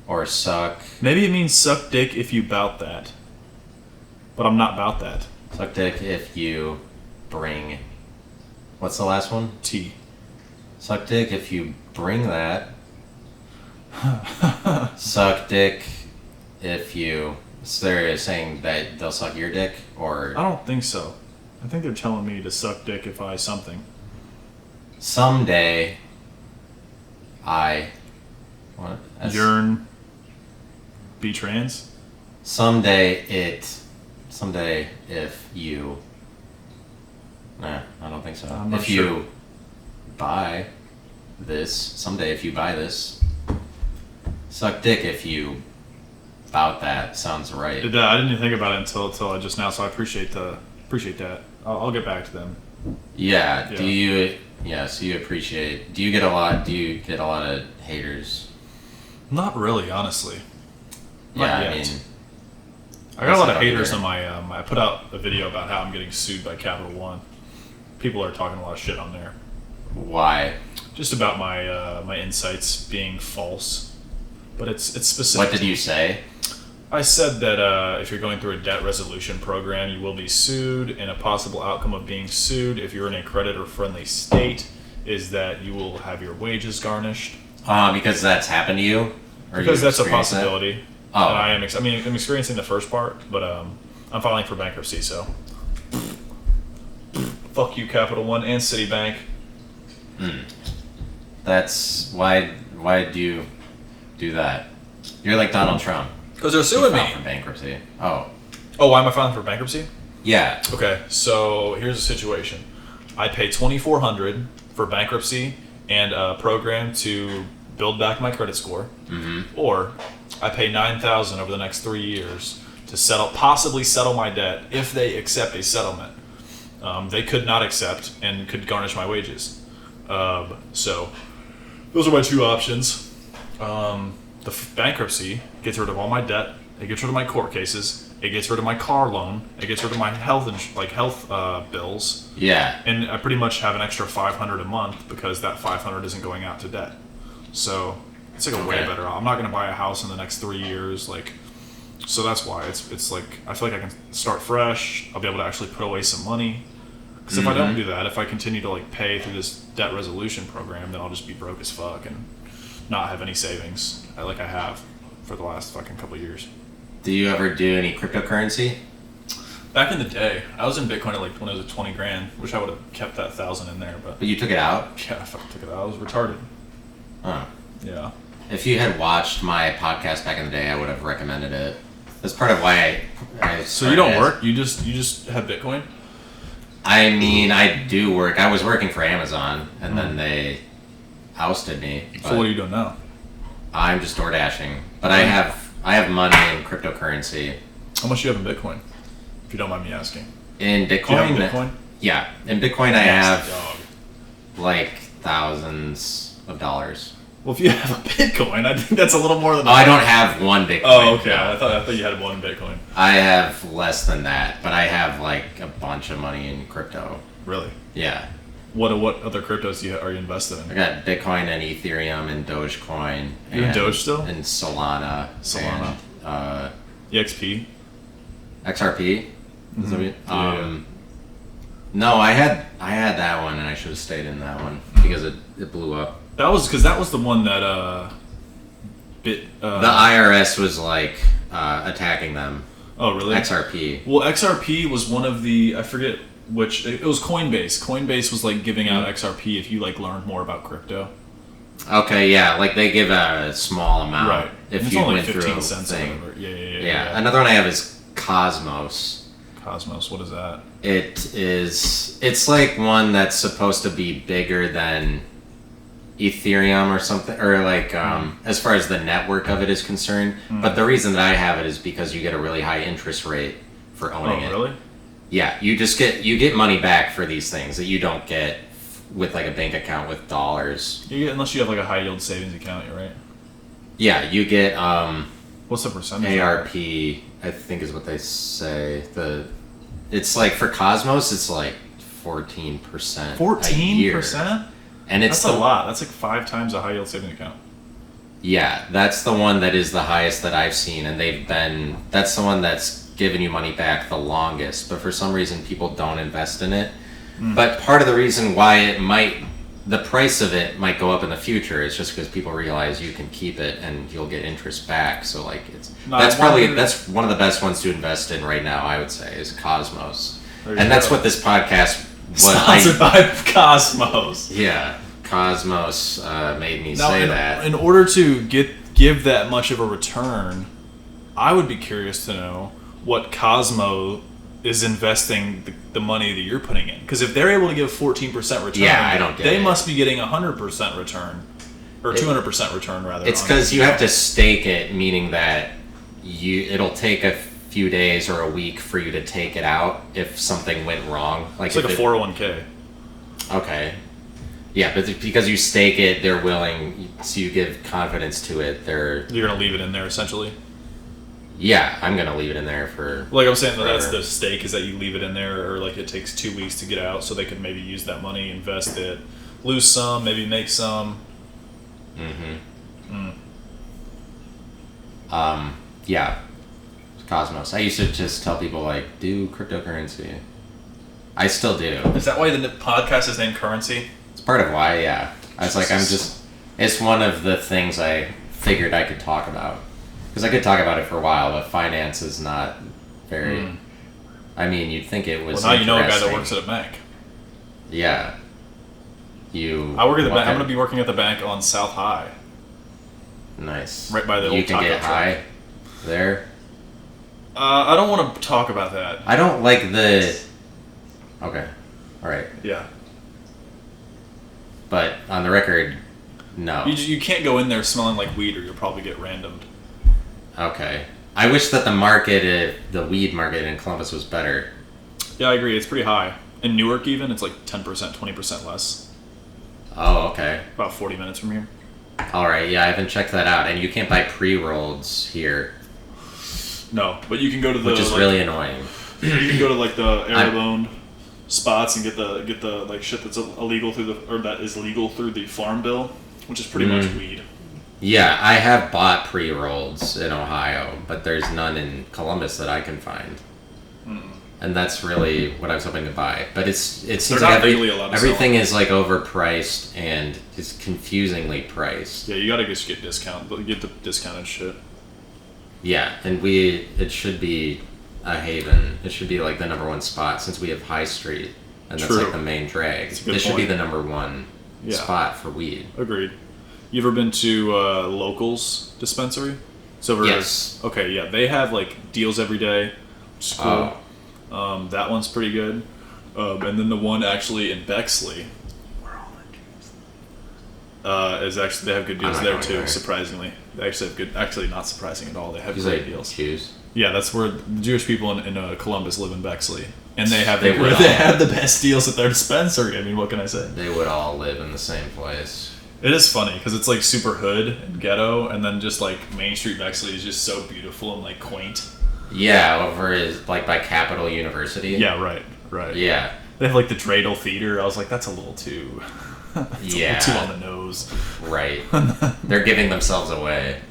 Speaker 1: Or suck.
Speaker 2: Maybe it means suck dick if you bout that. But I'm not about that.
Speaker 1: Suck dick if you bring. What's the last one?
Speaker 2: T.
Speaker 1: Suck dick if you bring that. Suck dick if you. So they're saying that they'll suck your dick, or.
Speaker 2: I don't think so. I think they're telling me to suck dick if I something.
Speaker 1: Someday. What?
Speaker 2: Yearn. Be trans?
Speaker 1: Someday if you. Nah, I don't think so.
Speaker 2: I'm not
Speaker 1: if
Speaker 2: sure.
Speaker 1: you buy this, someday if you buy this, suck dick if you bout that. Sounds right.
Speaker 2: I didn't even think about it until just now, so I appreciate that. I'll get back to them.
Speaker 1: Yeah.
Speaker 2: Yeah.
Speaker 1: Do you? Yeah. So you appreciate? Do you get a lot? Do you get a lot of haters?
Speaker 2: Not really, honestly.
Speaker 1: Yeah.
Speaker 2: Not yet.
Speaker 1: I mean.
Speaker 2: I got a lot of haters on my. I put out a video about how I'm getting sued by Capital One. People are talking a lot of shit on there.
Speaker 1: Why?
Speaker 2: Just about my my insights being false, but it's specific.
Speaker 1: What did you say?
Speaker 2: I said that if you're going through a debt resolution program, you will be sued, and a possible outcome of being sued, if you're in a creditor-friendly state, is that you will have your wages garnished.
Speaker 1: Because that's happened to you? Or
Speaker 2: Because
Speaker 1: you
Speaker 2: that's a
Speaker 1: experienced that?
Speaker 2: possibility.
Speaker 1: Oh.
Speaker 2: And I'm experiencing the first part, but I'm filing for bankruptcy, so fuck you, Capital One and Citibank.
Speaker 1: That's why do you do that? You're like Donald Trump.
Speaker 2: Because they're
Speaker 1: You
Speaker 2: suing
Speaker 1: filed
Speaker 2: me.
Speaker 1: for bankruptcy. Oh.
Speaker 2: Oh, why am I filing for bankruptcy?
Speaker 1: Yeah.
Speaker 2: Okay, so here's the situation. I pay $2,400 for bankruptcy and a program to build back my credit score, or I pay $9,000 over the next 3 years to possibly settle my debt if they accept a settlement. They could not accept and could garnish my wages. So those are my two options. The bankruptcy gets rid of all my debt. It gets rid of my court cases. It gets rid of my car loan. It gets rid of my health bills.
Speaker 1: Yeah.
Speaker 2: And I pretty much have an extra $500 a month because that $500 isn't going out to debt. So it's like a way better. I'm not going to buy a house in the next 3 years. So that's why it's like I feel like I can start fresh. I'll be able to actually put away some money. Because if I don't do that, if I continue to pay through this debt resolution program, then I'll just be broke as fuck. And not have any savings, like I have for the last fucking couple of years.
Speaker 1: Do you ever do any cryptocurrency?
Speaker 2: Back in the day, I was in Bitcoin at like when it was at 20 grand. Wish I would have kept that 1,000 in there, but
Speaker 1: you took it out?
Speaker 2: yeah, I fucking took it out. I was retarded.
Speaker 1: Huh.
Speaker 2: Yeah.
Speaker 1: If you had watched my podcast back in the day, I would have recommended it. That's part of why I
Speaker 2: so you don't work? You just have Bitcoin?
Speaker 1: I mean, I do work. I was working for Amazon, and then they ousted me.
Speaker 2: So what are you doing now?
Speaker 1: I'm just door dashing, but I have money in cryptocurrency.
Speaker 2: How much do you have in Bitcoin? If you don't mind me asking.
Speaker 1: In Bitcoin?
Speaker 2: Do you have Bitcoin?
Speaker 1: Yeah, in Bitcoin I have like thousands of dollars.
Speaker 2: Well, if you have a Bitcoin, I think that's a little more than.
Speaker 1: Oh, I don't have one Bitcoin.
Speaker 2: Oh, okay.
Speaker 1: No.
Speaker 2: I thought you had one Bitcoin.
Speaker 1: I have less than that, but I have like a bunch of money in crypto.
Speaker 2: Really?
Speaker 1: Yeah.
Speaker 2: What other cryptos are you invested in?
Speaker 1: I got Bitcoin and Ethereum and Dogecoin.
Speaker 2: You in Doge still?
Speaker 1: And Solana.
Speaker 2: Solana.
Speaker 1: And,
Speaker 2: EXP.
Speaker 1: XRP. Is that what
Speaker 2: Yeah.
Speaker 1: No, I had that one, and I should have stayed in that one because it blew up.
Speaker 2: That was the one that
Speaker 1: the IRS was like attacking them.
Speaker 2: Oh, really?
Speaker 1: XRP.
Speaker 2: Well, XRP was one of the, I forget which, it was Coinbase. Coinbase was like giving out XRP if you like learned more about crypto.
Speaker 1: Okay, yeah, like they give a small amount.
Speaker 2: Right.
Speaker 1: If
Speaker 2: it's
Speaker 1: you
Speaker 2: only
Speaker 1: went
Speaker 2: 15
Speaker 1: through a
Speaker 2: cents
Speaker 1: thing.
Speaker 2: or whatever.
Speaker 1: Yeah. Another one I have is Cosmos.
Speaker 2: Cosmos, what is that?
Speaker 1: It's like one that's supposed to be bigger than Ethereum or something, or like as far as the network of it is concerned. But the reason that I have it is because you get a really high interest rate for owning it.
Speaker 2: Oh, really?
Speaker 1: Yeah, you get money back for these things that you don't get with like a bank account with dollars.
Speaker 2: Unless you have like a high yield savings account, you're right.
Speaker 1: Yeah, you get
Speaker 2: what's the percentage?
Speaker 1: ARP, I think is what they say. It's like for Cosmos, it's like 14%.
Speaker 2: 14%?
Speaker 1: And it's
Speaker 2: that's a lot. That's like 5 times a high yield savings account.
Speaker 1: Yeah, that's the one that is the highest that I've seen, and that's the one that's given you money back the longest. But for some reason, people don't invest in it. But part of the reason why the price of it might go up in the future is just because people realize you can keep it and you'll get interest back. So like that's one of the best ones to invest in right now. I would say is Cosmos, and that's what this podcast was.
Speaker 2: Sponsored by Cosmos.
Speaker 1: Yeah, Cosmos made me say that.
Speaker 2: In order to give that much of a return, I would be curious to know what Cosmo is investing the money that you're putting in. Because if they're able to give 14% return,
Speaker 1: I don't get
Speaker 2: they
Speaker 1: it.
Speaker 2: must be getting 100% return. Or 200% return, rather.
Speaker 1: It's because you have to stake it, meaning that it'll take a few days or a week for you to take it out if something went wrong.
Speaker 2: It's like a 401k.
Speaker 1: Okay. Yeah, but because you stake it, they're willing, so you give confidence to it.
Speaker 2: You're going to leave it in there, essentially?
Speaker 1: Yeah, I'm going to leave it in there for...
Speaker 2: Like I'm saying, that's the stake, is that you leave it in there, or like it takes 2 weeks to get out, so they can maybe use that money, invest it, lose some, maybe make some.
Speaker 1: Yeah. Cosmos. I used to just tell people, like, do cryptocurrency. I still do.
Speaker 2: Is that why the podcast is named Currency?
Speaker 1: It's part of why, yeah. I was like, it's one of the things I figured I could talk about. Because I could talk about it for a while, but finance is not very... I mean, you'd think it was
Speaker 2: Well, now you know a guy that works at a bank.
Speaker 1: Yeah.
Speaker 2: I work at the bank. I'm going to be working at the bank on South High.
Speaker 1: Nice.
Speaker 2: Right by the old taco truck.
Speaker 1: You can get high there?
Speaker 2: I don't want to talk about that.
Speaker 1: I don't like the... Okay. All right.
Speaker 2: Yeah.
Speaker 1: But on the record, no.
Speaker 2: You can't go in there smelling like weed, or you'll probably get randomed.
Speaker 1: Okay. I wish that the weed market in Columbus was better.
Speaker 2: Yeah, I agree. It's pretty high. In Newark, even, it's like 10%, 20% less.
Speaker 1: Oh, okay.
Speaker 2: About 40 minutes from here.
Speaker 1: All right. Yeah, I haven't checked that out. And you can't buy pre-rolls here.
Speaker 2: No, but you can go to
Speaker 1: which is really annoying.
Speaker 2: You can go to like the Arab-owned spots and get the like shit that's illegal that is legal through the farm bill, which is pretty much weed.
Speaker 1: Yeah, I have bought pre-rolls in Ohio, but there's none in Columbus that I can find. and that's really what I was hoping to buy. But it seems
Speaker 2: They're
Speaker 1: like
Speaker 2: not legally allowed to
Speaker 1: everything
Speaker 2: sell.
Speaker 1: is like overpriced and it's confusingly priced.
Speaker 2: Yeah, you gotta just get get the discounted shit.
Speaker 1: Yeah, and it should be a haven. It should be like the number one spot since we have High Street, and that's
Speaker 2: True.
Speaker 1: like the main drag.
Speaker 2: That's a good
Speaker 1: This should be
Speaker 2: point.
Speaker 1: the number one spot for weed.
Speaker 2: Agreed. You ever been to Locals dispensary? It's over.
Speaker 1: Yes.
Speaker 2: Okay, yeah, they have like deals every day. Which is cool. That one's pretty good. And then the one actually in Bexley, where all the Jews, is actually they have good deals there too. Surprisingly, they actually have good. Actually, not surprising at all. They have great deals.
Speaker 1: Jews.
Speaker 2: Yeah, that's where the Jewish people in Columbus live in Bexley, and they have
Speaker 1: They
Speaker 2: have the best deals at their dispensary. I mean, what can I say?
Speaker 1: They would all live in the same place.
Speaker 2: It is funny because it's like super hood and ghetto, and then just like Main Street Bexley is just so beautiful and like quaint.
Speaker 1: Yeah, over is like by Capital University.
Speaker 2: Yeah, right.
Speaker 1: Yeah.
Speaker 2: They have like the Dreidel Theater. I was like, that's a little too. That's a little too on the nose.
Speaker 1: Right. They're giving themselves away.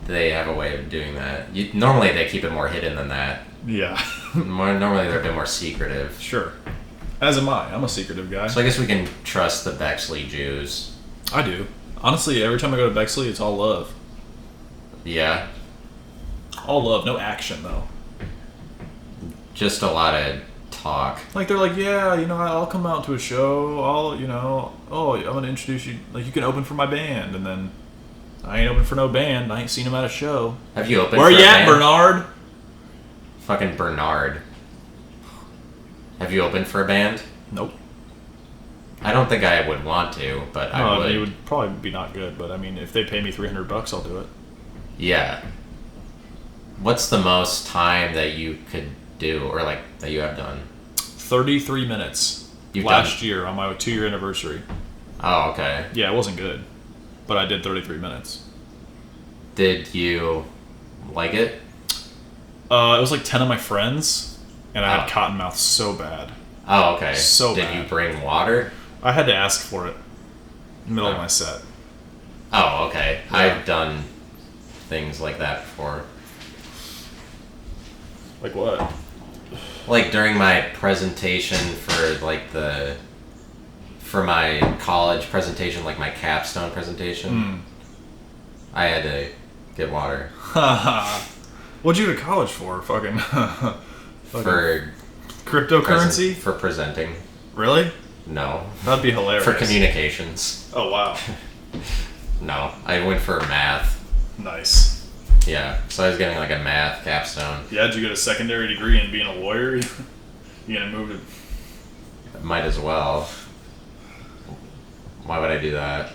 Speaker 1: They have a way of doing that. Normally they keep it more hidden than that.
Speaker 2: Yeah.
Speaker 1: Normally they're a bit more secretive.
Speaker 2: Sure. As am I. I'm a secretive guy.
Speaker 1: So I guess we can trust the Bexley Jews.
Speaker 2: I do. Honestly, every time I go to Bexley, it's all love.
Speaker 1: Yeah.
Speaker 2: All love, no action though.
Speaker 1: Just a lot of talk.
Speaker 2: Like they're like, yeah, I'll come out to a show. I'm gonna introduce you. Like you can open for my band, and then I ain't open for no band. I ain't seen him at a show.
Speaker 1: Have you opened?
Speaker 2: Where
Speaker 1: for
Speaker 2: you
Speaker 1: a
Speaker 2: at,
Speaker 1: band?
Speaker 2: Bernard?
Speaker 1: Fucking Bernard. Have you opened for a band?
Speaker 2: Nope.
Speaker 1: I don't think I would want to, but I would.
Speaker 2: It would probably be not good, but I mean, if they pay me $300, I'll do it.
Speaker 1: Yeah. What's the most time that you could do, or like that you have done?
Speaker 2: 33 minutes.
Speaker 1: You've
Speaker 2: last
Speaker 1: done-
Speaker 2: year on my 2-year anniversary.
Speaker 1: Oh, okay.
Speaker 2: Yeah, it wasn't good, but I did 33 minutes.
Speaker 1: Did you like it?
Speaker 2: It was like 10 of my friends, and I had cotton mouth so bad.
Speaker 1: Oh, okay.
Speaker 2: So
Speaker 1: Did
Speaker 2: bad.
Speaker 1: you bring water?
Speaker 2: I had to ask for it in the middle of my set.
Speaker 1: Oh, okay.
Speaker 2: Yeah.
Speaker 1: I've done things like that before.
Speaker 2: Like what?
Speaker 1: Like during my presentation for my college presentation, like my capstone presentation, I had to get water.
Speaker 2: What'd you go to college for? Fucking
Speaker 1: For
Speaker 2: cryptocurrency?
Speaker 1: for presenting.
Speaker 2: Really?
Speaker 1: No.
Speaker 2: That'd be hilarious.
Speaker 1: For communications.
Speaker 2: Oh wow.
Speaker 1: No. I went for math.
Speaker 2: Nice.
Speaker 1: Yeah. So I was getting like a math capstone.
Speaker 2: Yeah, did you get a secondary degree in being a lawyer? You gonna move to...
Speaker 1: Might as well. Why would I do that?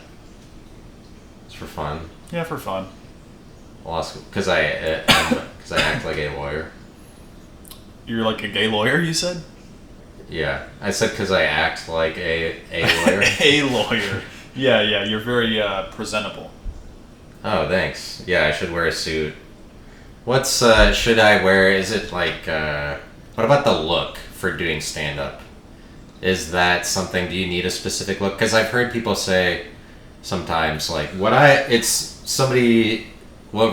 Speaker 1: It's for fun.
Speaker 2: Yeah, for fun.
Speaker 1: Well, because I act like a lawyer.
Speaker 2: You're like a gay lawyer, you said?
Speaker 1: Yeah, I said because I act like a lawyer.
Speaker 2: A lawyer. Yeah, you're very presentable.
Speaker 1: Oh, thanks. Yeah, I should wear a suit. What's should I wear? Is it like what about the look for doing stand-up? Is that something? Do you need a specific look? Because I've heard people say sometimes like what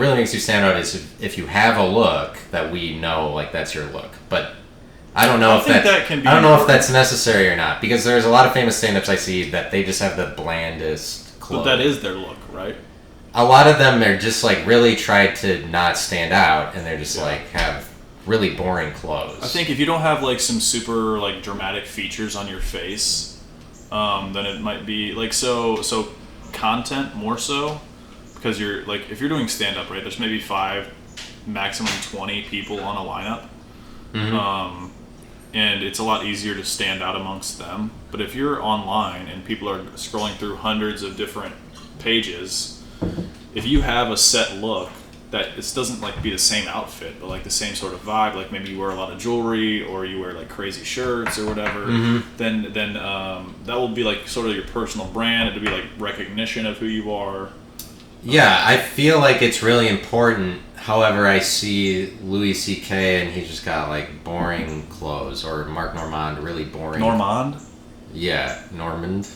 Speaker 1: really makes you stand out is if you have a look that we know like that's your look, but I don't know if that's necessary or not, because there's a lot of famous stand-ups I see that they just have the blandest clothes.
Speaker 2: But that is their look, right?
Speaker 1: A lot of them are just like really tried to not stand out, and they're just like have really boring clothes.
Speaker 2: I think if you don't have like some super like dramatic features on your face, then it might be like so content more so, because you're like if you're doing stand-up, right, there's maybe 5 maximum 20 people on a lineup.
Speaker 1: Mm-hmm.
Speaker 2: And it's a lot easier to stand out amongst them. But if you're online and people are scrolling through hundreds of different pages, if you have a set look that it doesn't like be the same outfit, but like the same sort of vibe, like maybe you wear a lot of jewelry or you wear like crazy shirts or whatever, then that will be like sort of your personal brand. It'll be like recognition of who you are.
Speaker 1: Yeah, I feel like it's really important. However, I see Louis C.K. and he just got like boring clothes, or Mark Normand, really boring.
Speaker 2: Normand?
Speaker 1: Yeah, Normand.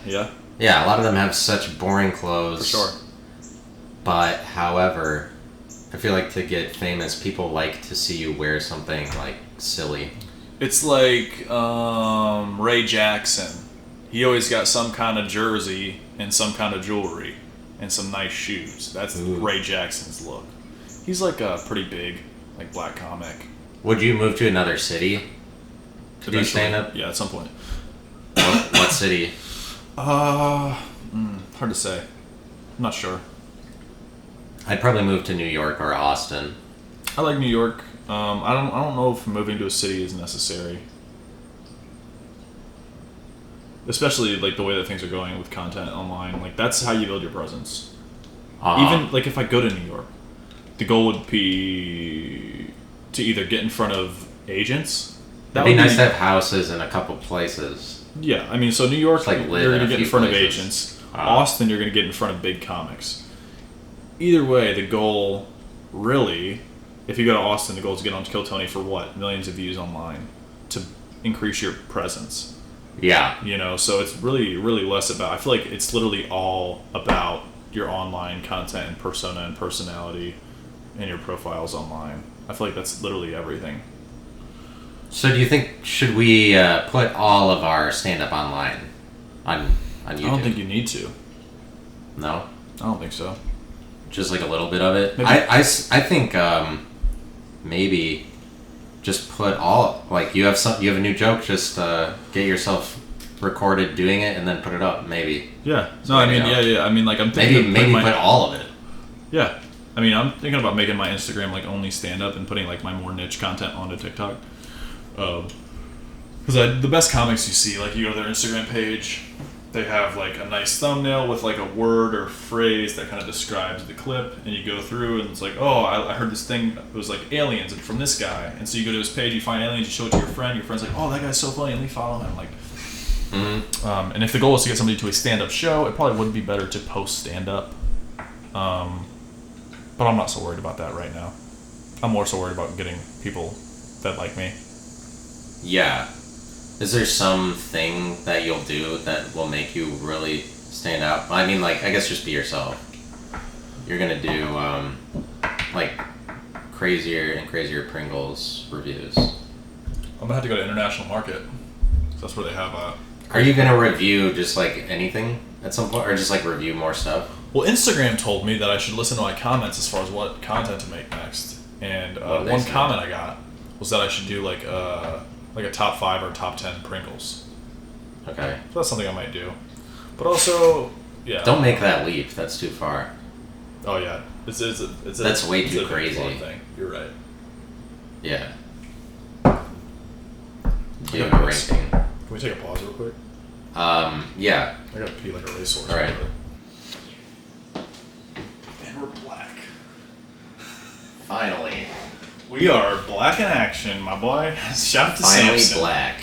Speaker 2: Yeah.
Speaker 1: Yeah, a lot of them have such boring clothes.
Speaker 2: For sure.
Speaker 1: But, however, I feel like to get famous, people like to see you wear something like silly.
Speaker 2: It's like Ray Jackson. He always got some kind of jersey and some kind of jewelry and some nice shoes. That's Ray Jackson's look. He's like a pretty big, like black comic.
Speaker 1: Would you move to another city to do stand-up?
Speaker 2: Yeah, at some point.
Speaker 1: What city?
Speaker 2: Hard to say. I'm not sure.
Speaker 1: I'd probably move to New York or Austin.
Speaker 2: I like New York. I don't know if moving to a city is necessary. Especially like the way that things are going with content online. Like that's how you build your presence. Even like if I go to New York, the goal would be to either get in front of agents.
Speaker 1: It'd be nice to have houses in a couple places.
Speaker 2: Yeah, I mean, so New York,
Speaker 1: like
Speaker 2: you're going to get in front of
Speaker 1: places.
Speaker 2: agents. Austin, you're going to get in front of big comics. Either way, the goal, really, if you go to Austin, the goal is to get on Kill Tony for what? Millions of views online to increase your presence.
Speaker 1: Yeah.
Speaker 2: You know, so it's really, really less about, I feel like it's literally all about your online content and persona and personality and your profiles online. I feel like that's literally everything.
Speaker 1: So do you think, should we put all of our stand-up online on YouTube?
Speaker 2: I don't think you need to.
Speaker 1: No?
Speaker 2: I don't think so.
Speaker 1: Just like a little bit of it?
Speaker 2: Maybe.
Speaker 1: I think maybe just put all, like you have a new joke, just get yourself recorded doing it and then put it up, maybe.
Speaker 2: Yeah. No, I mean, yeah. I mean, like I'm thinking
Speaker 1: maybe put all of it.
Speaker 2: Yeah. I mean, I'm thinking about making my Instagram like only stand-up and putting like my more niche content onto TikTok. Because the best comics you see, like you go to their Instagram page, they have like a nice thumbnail with like a word or phrase that kind of describes the clip, and you go through and it's like, oh, I heard this thing, it was like aliens and from this guy, and so you go to his page, you find aliens, you show it to your friend's like, oh, that guy's so funny, and they follow him, like. And if the goal is to get somebody to a stand-up show, it probably would be better to post stand-up. But I'm not so worried about that right now. I'm more so worried about getting people that like me.
Speaker 1: Yeah. Is there something that you'll do that will make you really stand out? I mean, like, I guess just be yourself. You're gonna do, like, crazier and crazier Pringles reviews.
Speaker 2: I'm gonna have to go to International Market. That's where they have
Speaker 1: Are you gonna review just, like, anything at some point? Or just, like, review more stuff?
Speaker 2: Well, Instagram told me that I should listen to my comments as far as what content to make next. And one comment I got was that I should do, like a top 5 or top 10 Pringles.
Speaker 1: Okay.
Speaker 2: So that's something I might do. But also, yeah.
Speaker 1: Don't make that leap. That's too far.
Speaker 2: Oh, yeah.
Speaker 1: That's way too crazy.
Speaker 2: Thing. You're right.
Speaker 1: Yeah. Do you have a ranking?
Speaker 2: Can we take a pause real quick?
Speaker 1: Yeah.
Speaker 2: I gotta pee like a racehorse.
Speaker 1: All right.
Speaker 2: And we're black.
Speaker 1: Finally.
Speaker 2: We are black in action, my boy. Shout out to
Speaker 1: Finally
Speaker 2: Samson.
Speaker 1: black.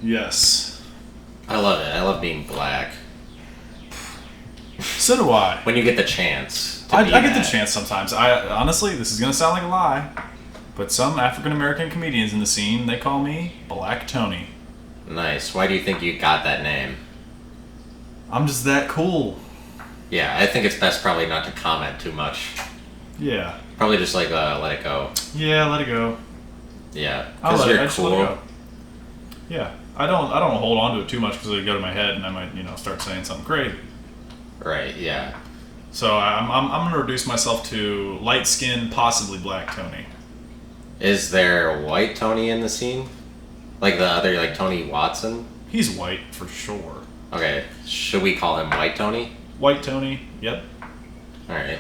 Speaker 2: Yes.
Speaker 1: I love it. I love being black.
Speaker 2: So do I.
Speaker 1: When you get the chance.
Speaker 2: I get the chance sometimes. Honestly, this is gonna sound like a lie, but some African American comedians in the scene, they call me Black Tony.
Speaker 1: Nice. Why do you think you got that name?
Speaker 2: I'm just that cool.
Speaker 1: Yeah, I think it's best probably not to comment too much.
Speaker 2: Yeah.
Speaker 1: Probably just like let it go.
Speaker 2: Yeah, let it go.
Speaker 1: Yeah,
Speaker 2: I
Speaker 1: because you're
Speaker 2: just let it
Speaker 1: cool.
Speaker 2: go. Yeah, I don't hold on to it too much because it'll go to my head and I might start saying something crazy.
Speaker 1: Right. Yeah.
Speaker 2: So I'm gonna reduce myself to light skinned, possibly Black Tony.
Speaker 1: Is there white Tony in the scene? Like the other, like Tony Watson?
Speaker 2: He's white for sure.
Speaker 1: Okay. Should we call him White Tony?
Speaker 2: White Tony. Yep.
Speaker 1: All right.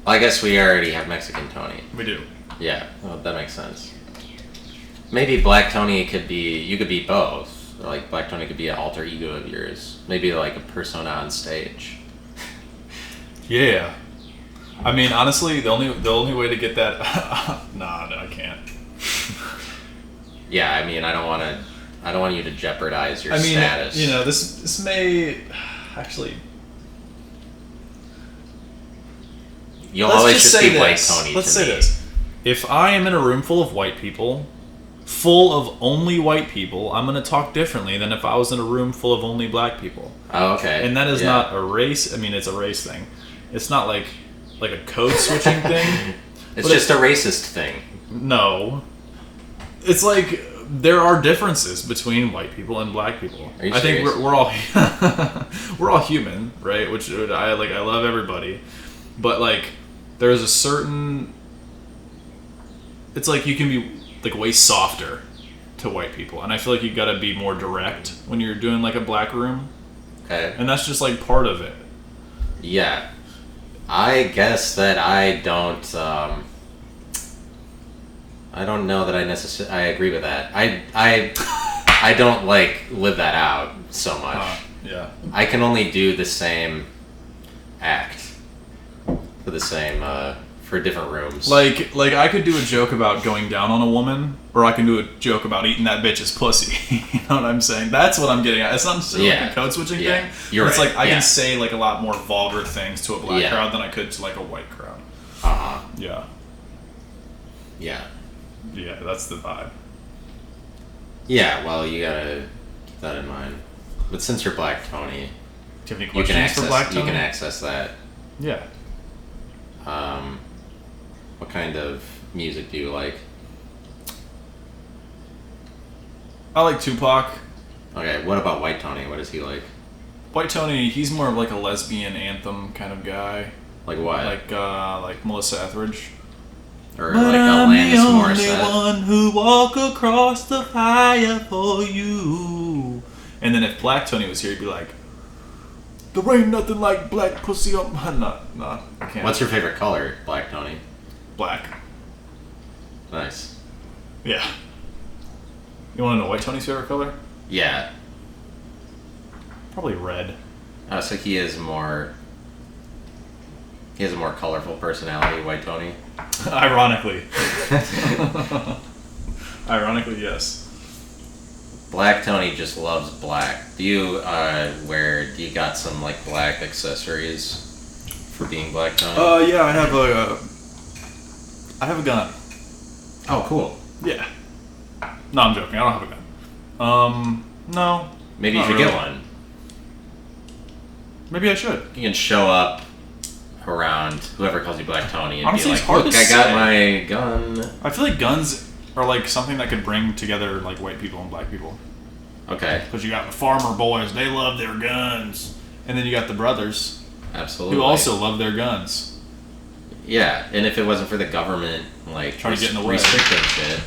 Speaker 1: Well, I guess we already have Mexican Tony.
Speaker 2: We do.
Speaker 1: Yeah. Well, that makes sense. Maybe Black Tony could be. You could be both. Or like Black Tony could be an alter ego of yours. Maybe like a persona on stage.
Speaker 2: Yeah. I mean, honestly, the only way to get that, no, I can't.
Speaker 1: Yeah, I mean, I don't want you to jeopardize your status.
Speaker 2: You know, this may actually.
Speaker 1: You'll always just be White Tony.
Speaker 2: Let's say this: if I am in a room full of white people, full of only white people, I'm going to talk differently than if I was in a room full of only black people.
Speaker 1: Oh, okay.
Speaker 2: And that is not a race. I mean, it's a race thing. It's not like a code switching thing.
Speaker 1: It's just a racist thing.
Speaker 2: No. It's like there are differences between white people and black people.
Speaker 1: Are you
Speaker 2: I think
Speaker 1: serious?
Speaker 2: we're all we're all human, right? Which I like. I love everybody, but like there's a certain. It's like you can be like way softer to white people, and I feel like you got to be more direct when you're doing like a black room,
Speaker 1: Okay.
Speaker 2: and that's just like part of it.
Speaker 1: Yeah. I guess that I don't know that I agree with that. I don't like live that out so much.
Speaker 2: Yeah.
Speaker 1: I can only do the same act for the same for different rooms.
Speaker 2: Like I could do a joke about going down on a woman, or I can do a joke about eating that bitch's pussy. You know what I'm saying? That's what I'm getting at. It's not necessarily like a code switching thing.
Speaker 1: You're
Speaker 2: it's
Speaker 1: right.
Speaker 2: like I can say like a lot more vulgar things to a black crowd than I could to like a white crowd. Yeah.
Speaker 1: Yeah.
Speaker 2: Yeah, that's the vibe.
Speaker 1: Yeah, well, you gotta keep that in mind. But since you're Black Tony,
Speaker 2: Do you have any questions for Black Tony?
Speaker 1: You can access that.
Speaker 2: Yeah.
Speaker 1: What kind of music do you like?
Speaker 2: I like Tupac.
Speaker 1: Okay, what about White Tony? What is he like?
Speaker 2: White Tony, he's more of like a lesbian anthem kind of guy.
Speaker 1: Like what?
Speaker 2: Like Melissa Etheridge.
Speaker 1: Or like Alanis Morissette?
Speaker 2: One who walk across the fire for you. And then if Black Tony was here, he'd be like, there ain't nothing like black pussy on my... Nah, I can't.
Speaker 1: What's your favorite color, Black Tony?
Speaker 2: Black.
Speaker 1: Nice.
Speaker 2: Yeah. You want to know White Tony's favorite color?
Speaker 1: Yeah.
Speaker 2: Probably red.
Speaker 1: Oh, so he has a more colorful personality, White Tony?
Speaker 2: Ironically. Ironically, yes.
Speaker 1: Black Tony just loves black. Do you got some like black accessories for being Black Tony?
Speaker 2: Yeah, I have a gun.
Speaker 1: Oh, cool.
Speaker 2: Yeah. No, I'm joking. I don't have a gun. No.
Speaker 1: Maybe you
Speaker 2: not
Speaker 1: should
Speaker 2: really.
Speaker 1: get one.
Speaker 2: Maybe I should.
Speaker 1: You can show up around whoever calls you Black Tony and
Speaker 2: Honestly,
Speaker 1: be
Speaker 2: it's
Speaker 1: like,
Speaker 2: hard
Speaker 1: look,
Speaker 2: to
Speaker 1: I got
Speaker 2: say.
Speaker 1: my gun.
Speaker 2: I feel like guns are like something that could bring together like white people and black people.
Speaker 1: Okay.
Speaker 2: Because you got the farmer boys, they love their guns. And then you got the brothers,
Speaker 1: Absolutely.
Speaker 2: who also love their guns.
Speaker 1: Yeah, and if it wasn't for the government, like,
Speaker 2: Trying to get in the way.
Speaker 1: restricting shit,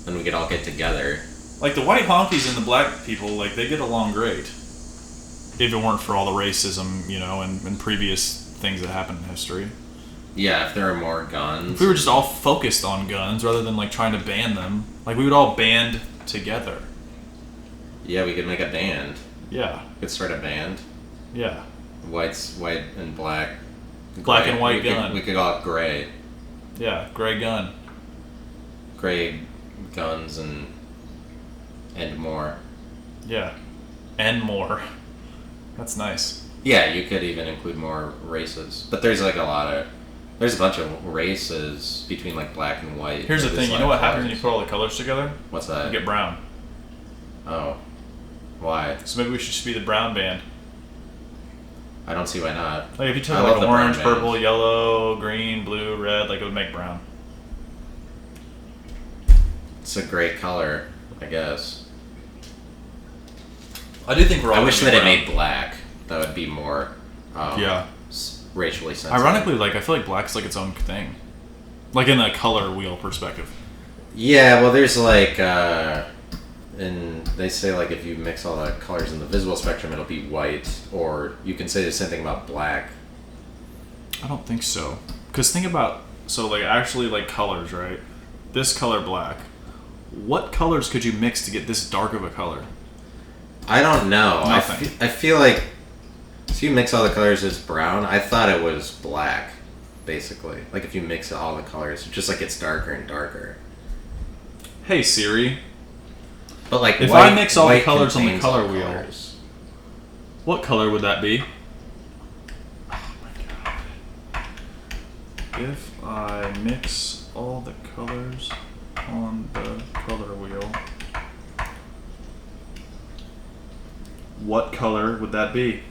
Speaker 1: then we could all get together.
Speaker 2: Like the white honkies and the black people, like they get along great. If it weren't for all the racism, you know, and previous things that happened in history.
Speaker 1: Yeah, if there were more guns.
Speaker 2: If we were just all focused on guns rather than like trying to ban them, like we would all band together.
Speaker 1: Yeah, we could make a band.
Speaker 2: Yeah.
Speaker 1: We could start a band.
Speaker 2: Yeah.
Speaker 1: White and black.
Speaker 2: Black
Speaker 1: Gray.
Speaker 2: and white
Speaker 1: we
Speaker 2: gun.
Speaker 1: We could call it gray.
Speaker 2: Yeah, gray gun.
Speaker 1: Gray guns and more.
Speaker 2: Yeah. And more. That's nice.
Speaker 1: Yeah, you could even include more races. But there's like there's a bunch of races between like black and white.
Speaker 2: Here's the
Speaker 1: There's
Speaker 2: thing,
Speaker 1: a
Speaker 2: you
Speaker 1: lot
Speaker 2: know
Speaker 1: of
Speaker 2: what happens when you
Speaker 1: colors.
Speaker 2: put all the colors together?
Speaker 1: What's that?
Speaker 2: You get brown.
Speaker 1: Oh. Why?
Speaker 2: So maybe we should just be the brown band.
Speaker 1: I don't see why not.
Speaker 2: Like if you took
Speaker 1: I
Speaker 2: like
Speaker 1: love the
Speaker 2: orange,
Speaker 1: brown
Speaker 2: purple,
Speaker 1: bands.
Speaker 2: yellow, green, blue, red, like it would make brown.
Speaker 1: It's a great color, I guess.
Speaker 2: I do think we're all
Speaker 1: I wish
Speaker 2: gonna
Speaker 1: that
Speaker 2: be
Speaker 1: it
Speaker 2: brown.
Speaker 1: made black. That would be more
Speaker 2: Yeah.
Speaker 1: racially sensitive.
Speaker 2: Ironically, like I feel like black's like its own thing. Like in a color wheel perspective.
Speaker 1: Yeah, well, there's like, and they say like if you mix all the colors in the visible spectrum, it'll be white. Or you can say the same thing about black.
Speaker 2: I don't think so. Because think about, so like actually like colors, right? This color black. What colors could you mix to get this dark of a color?
Speaker 1: I don't know.
Speaker 2: Nothing.
Speaker 1: I feel like if you mix all the colors, it's brown. I thought it was black, basically. Like if you mix all the colors, it just like gets darker and darker.
Speaker 2: Hey Siri,
Speaker 1: But like,
Speaker 2: if
Speaker 1: white,
Speaker 2: I mix all the
Speaker 1: white
Speaker 2: colors on the
Speaker 1: contains
Speaker 2: color
Speaker 1: all
Speaker 2: wheel,
Speaker 1: colors.
Speaker 2: what color would that be? Oh my god. If I mix all the colors on the color wheel, what color would that be?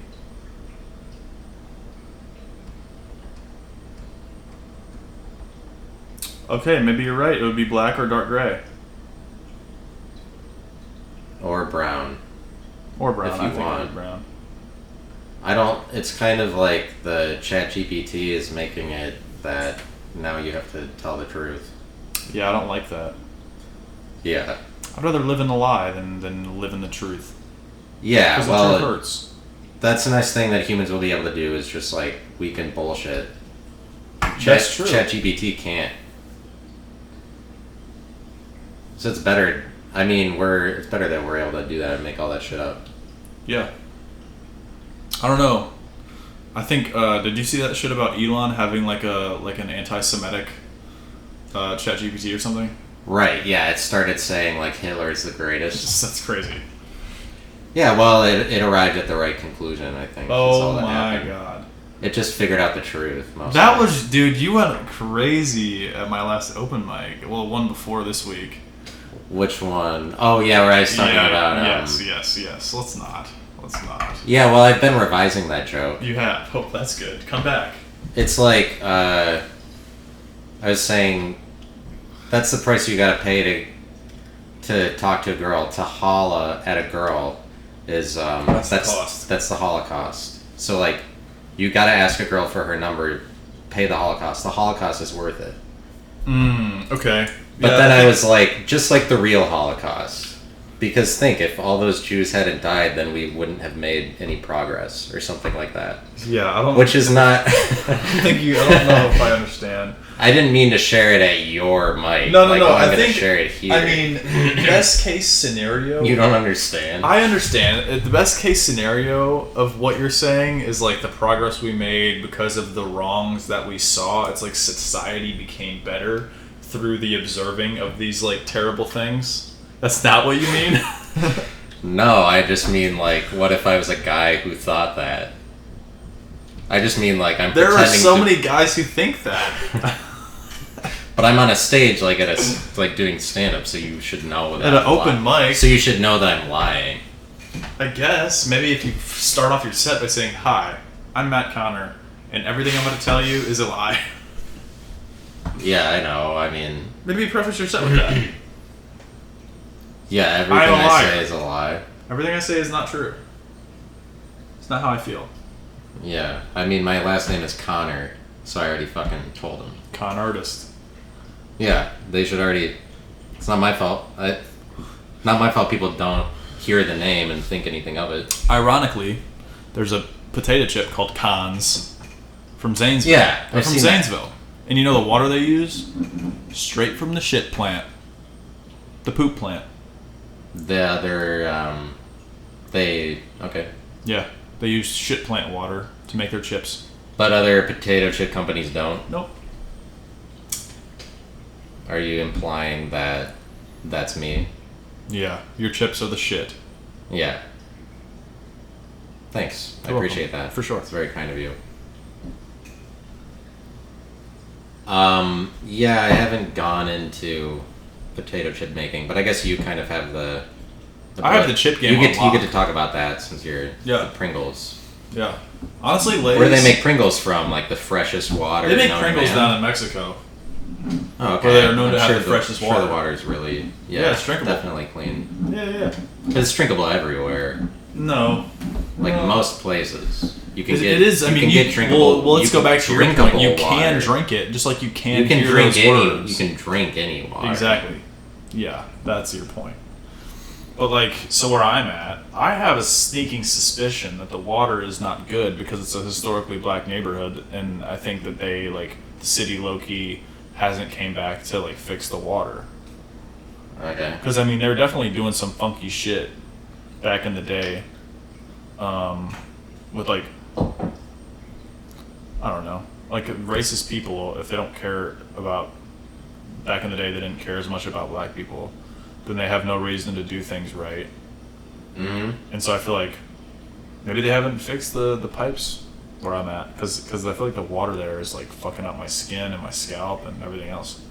Speaker 2: Okay, maybe you're right. It would be black or dark gray.
Speaker 1: Or brown.
Speaker 2: Or brown.
Speaker 1: If you
Speaker 2: I think
Speaker 1: want.
Speaker 2: it would be brown.
Speaker 1: I don't. It's kind of like the ChatGPT is making it that now you have to tell the truth.
Speaker 2: Yeah, I don't like that.
Speaker 1: Yeah.
Speaker 2: I'd rather live in the lie than live in the truth.
Speaker 1: Yeah,
Speaker 2: Because
Speaker 1: well,
Speaker 2: the truth hurts.
Speaker 1: that's the nice thing that humans will be able to do is just like we can bullshit.
Speaker 2: That's true.
Speaker 1: ChatGPT can't. So it's better. I mean, it's better that we're able to do that and make all that shit up.
Speaker 2: Yeah. I don't know. I think. Did you see that shit about Elon having like an anti-Semitic ChatGPT or something?
Speaker 1: Right. Yeah. It started saying like Hitler's the greatest.
Speaker 2: That's crazy.
Speaker 1: Yeah. Well, it arrived at the right conclusion. I think. That's all
Speaker 2: Oh
Speaker 1: that
Speaker 2: my
Speaker 1: happened.
Speaker 2: god.
Speaker 1: It just figured out the truth.
Speaker 2: That was, dude. You went crazy at my last open mic. Well, one before this week.
Speaker 1: Which one? Oh yeah, where I was talking about.
Speaker 2: Yes. Let's not.
Speaker 1: Yeah, well, I've been revising that joke.
Speaker 2: You have. Oh, that's good. Come back.
Speaker 1: It's like I was saying, that's the price you gotta pay to talk to a girl. To holla at a girl is
Speaker 2: that's the cost.
Speaker 1: That's the Holocaust. So like, you gotta ask a girl for her number, pay the Holocaust. The Holocaust is worth it.
Speaker 2: Okay.
Speaker 1: But then I was like, just like the real Holocaust. Because think, if all those Jews hadn't died, then we wouldn't have made any progress, or something like that.
Speaker 2: Yeah, I don't.
Speaker 1: Which is not.
Speaker 2: I don't know if I understand.
Speaker 1: I didn't mean to share it at your mic.
Speaker 2: No.
Speaker 1: I'm
Speaker 2: I
Speaker 1: gonna
Speaker 2: think
Speaker 1: share it here.
Speaker 2: I mean, best case scenario.
Speaker 1: You don't understand.
Speaker 2: I understand. The best case scenario of what you're saying is like the progress we made because of the wrongs that we saw. It's like society became better through the observing of these like terrible things. That's not what you mean?
Speaker 1: No, I just mean like, what if I was a guy who thought that? I just mean like I'm.
Speaker 2: There are so
Speaker 1: to,
Speaker 2: many guys who think that.
Speaker 1: But I'm on a stage like like doing stand-up, so you should know that.
Speaker 2: At an open mic.
Speaker 1: So you should know that I'm lying.
Speaker 2: I guess maybe if you start off your set by saying, "Hi, I'm Matt Connor, and everything I'm going to tell you is a lie."
Speaker 1: Yeah, I know. I mean,
Speaker 2: Maybe preface your set with that.
Speaker 1: Yeah, everything I say is a lie.
Speaker 2: Everything I say is not true. It's not how I feel.
Speaker 1: Yeah, I mean, my last name is Connor, so I already fucking told him.
Speaker 2: Con artist.
Speaker 1: Yeah, they should already. It's not my fault. Not my fault people don't hear the name and think anything of it.
Speaker 2: Ironically, there's a potato chip called Conn's from Zanesville.
Speaker 1: Yeah,
Speaker 2: They're
Speaker 1: I've
Speaker 2: from
Speaker 1: seen
Speaker 2: Zanesville.
Speaker 1: that.
Speaker 2: And you know the water they use? Straight from the shit plant. The poop plant.
Speaker 1: Okay.
Speaker 2: Yeah, they use shit plant water to make their chips.
Speaker 1: But other potato chip companies don't?
Speaker 2: Nope.
Speaker 1: Are you implying that that's me?
Speaker 2: Yeah, your chips are the shit.
Speaker 1: Yeah. Thanks. I
Speaker 2: You're
Speaker 1: appreciate
Speaker 2: welcome.
Speaker 1: that.
Speaker 2: For sure.
Speaker 1: It's very kind of you. Yeah, I haven't gone into potato chip making, but I guess you kind of have the
Speaker 2: I have the chip game
Speaker 1: You get
Speaker 2: on lock.
Speaker 1: to talk about that since you're the Pringles.
Speaker 2: Yeah. Honestly, Lay's...
Speaker 1: Where do they make Pringles from? Like the freshest water?
Speaker 2: They make
Speaker 1: known
Speaker 2: Pringles
Speaker 1: to man?
Speaker 2: down in Mexico.
Speaker 1: Oh, okay.
Speaker 2: Where they're known to
Speaker 1: I'm
Speaker 2: have the freshest water.
Speaker 1: Sure the water's really... Yeah,
Speaker 2: it's drinkable.
Speaker 1: definitely clean.
Speaker 2: Yeah.
Speaker 1: It's drinkable everywhere.
Speaker 2: No.
Speaker 1: Like most places. You can get...
Speaker 2: It is, I mean,
Speaker 1: get drinkable...
Speaker 2: Well, let's go back to your point. You
Speaker 1: drinkable
Speaker 2: can
Speaker 1: water.
Speaker 2: drink it, just like you can
Speaker 1: You can
Speaker 2: hear
Speaker 1: drink
Speaker 2: those
Speaker 1: any...
Speaker 2: words.
Speaker 1: You can drink any water.
Speaker 2: Exactly. Yeah, that's your point. But like, so where I'm at, I have a sneaking suspicion that the water is not good because it's a historically black neighborhood, and I think that they, like, the city low-key hasn't came back to, like, fix the water.
Speaker 1: Okay.
Speaker 2: Because, I mean, they were definitely doing some funky shit back in the day with, like, I don't know, like, racist people, if they don't care about, back in the day, they didn't care as much about black people, then they have no reason to do things right.
Speaker 1: Mm-hmm.
Speaker 2: And so I feel like maybe they haven't fixed the pipes where I'm at, because I feel like the water there is, like, fucking up my skin and my scalp and everything else.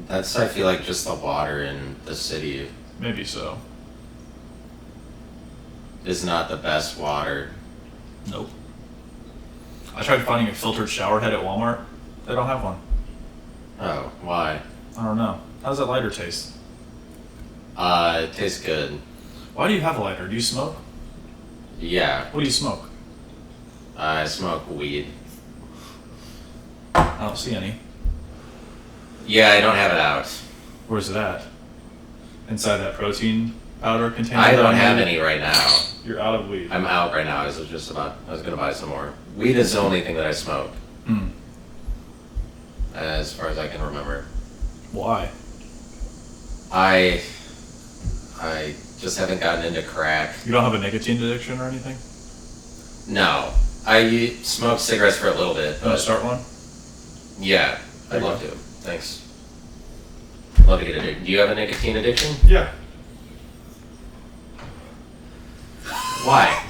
Speaker 1: That's, I feel like, just the water in the city
Speaker 2: Maybe so.
Speaker 1: is not the best water.
Speaker 2: Nope. I tried finding a filtered shower head at Walmart. They don't have one.
Speaker 1: Oh, why?
Speaker 2: I don't know. How does that lighter taste?
Speaker 1: It tastes good.
Speaker 2: Why do you have a lighter? Do you smoke?
Speaker 1: Yeah.
Speaker 2: What do you smoke?
Speaker 1: I smoke weed.
Speaker 2: I don't see any.
Speaker 1: Yeah, I don't have it out.
Speaker 2: Where's it at? Inside that protein powder container?
Speaker 1: I don't have any right now.
Speaker 2: You're out of weed.
Speaker 1: I'm out right now. I was gonna buy some more. Weed is the only thing that I smoke. As far as I can remember.
Speaker 2: Why?
Speaker 1: I just haven't gotten into crack.
Speaker 2: You don't have a nicotine addiction or anything?
Speaker 1: No. I smoked cigarettes for a little bit.
Speaker 2: Want to start one?
Speaker 1: Yeah, I'd love to. Thanks. Love to get addicted. Do you have a nicotine addiction?
Speaker 2: Yeah.
Speaker 1: Why?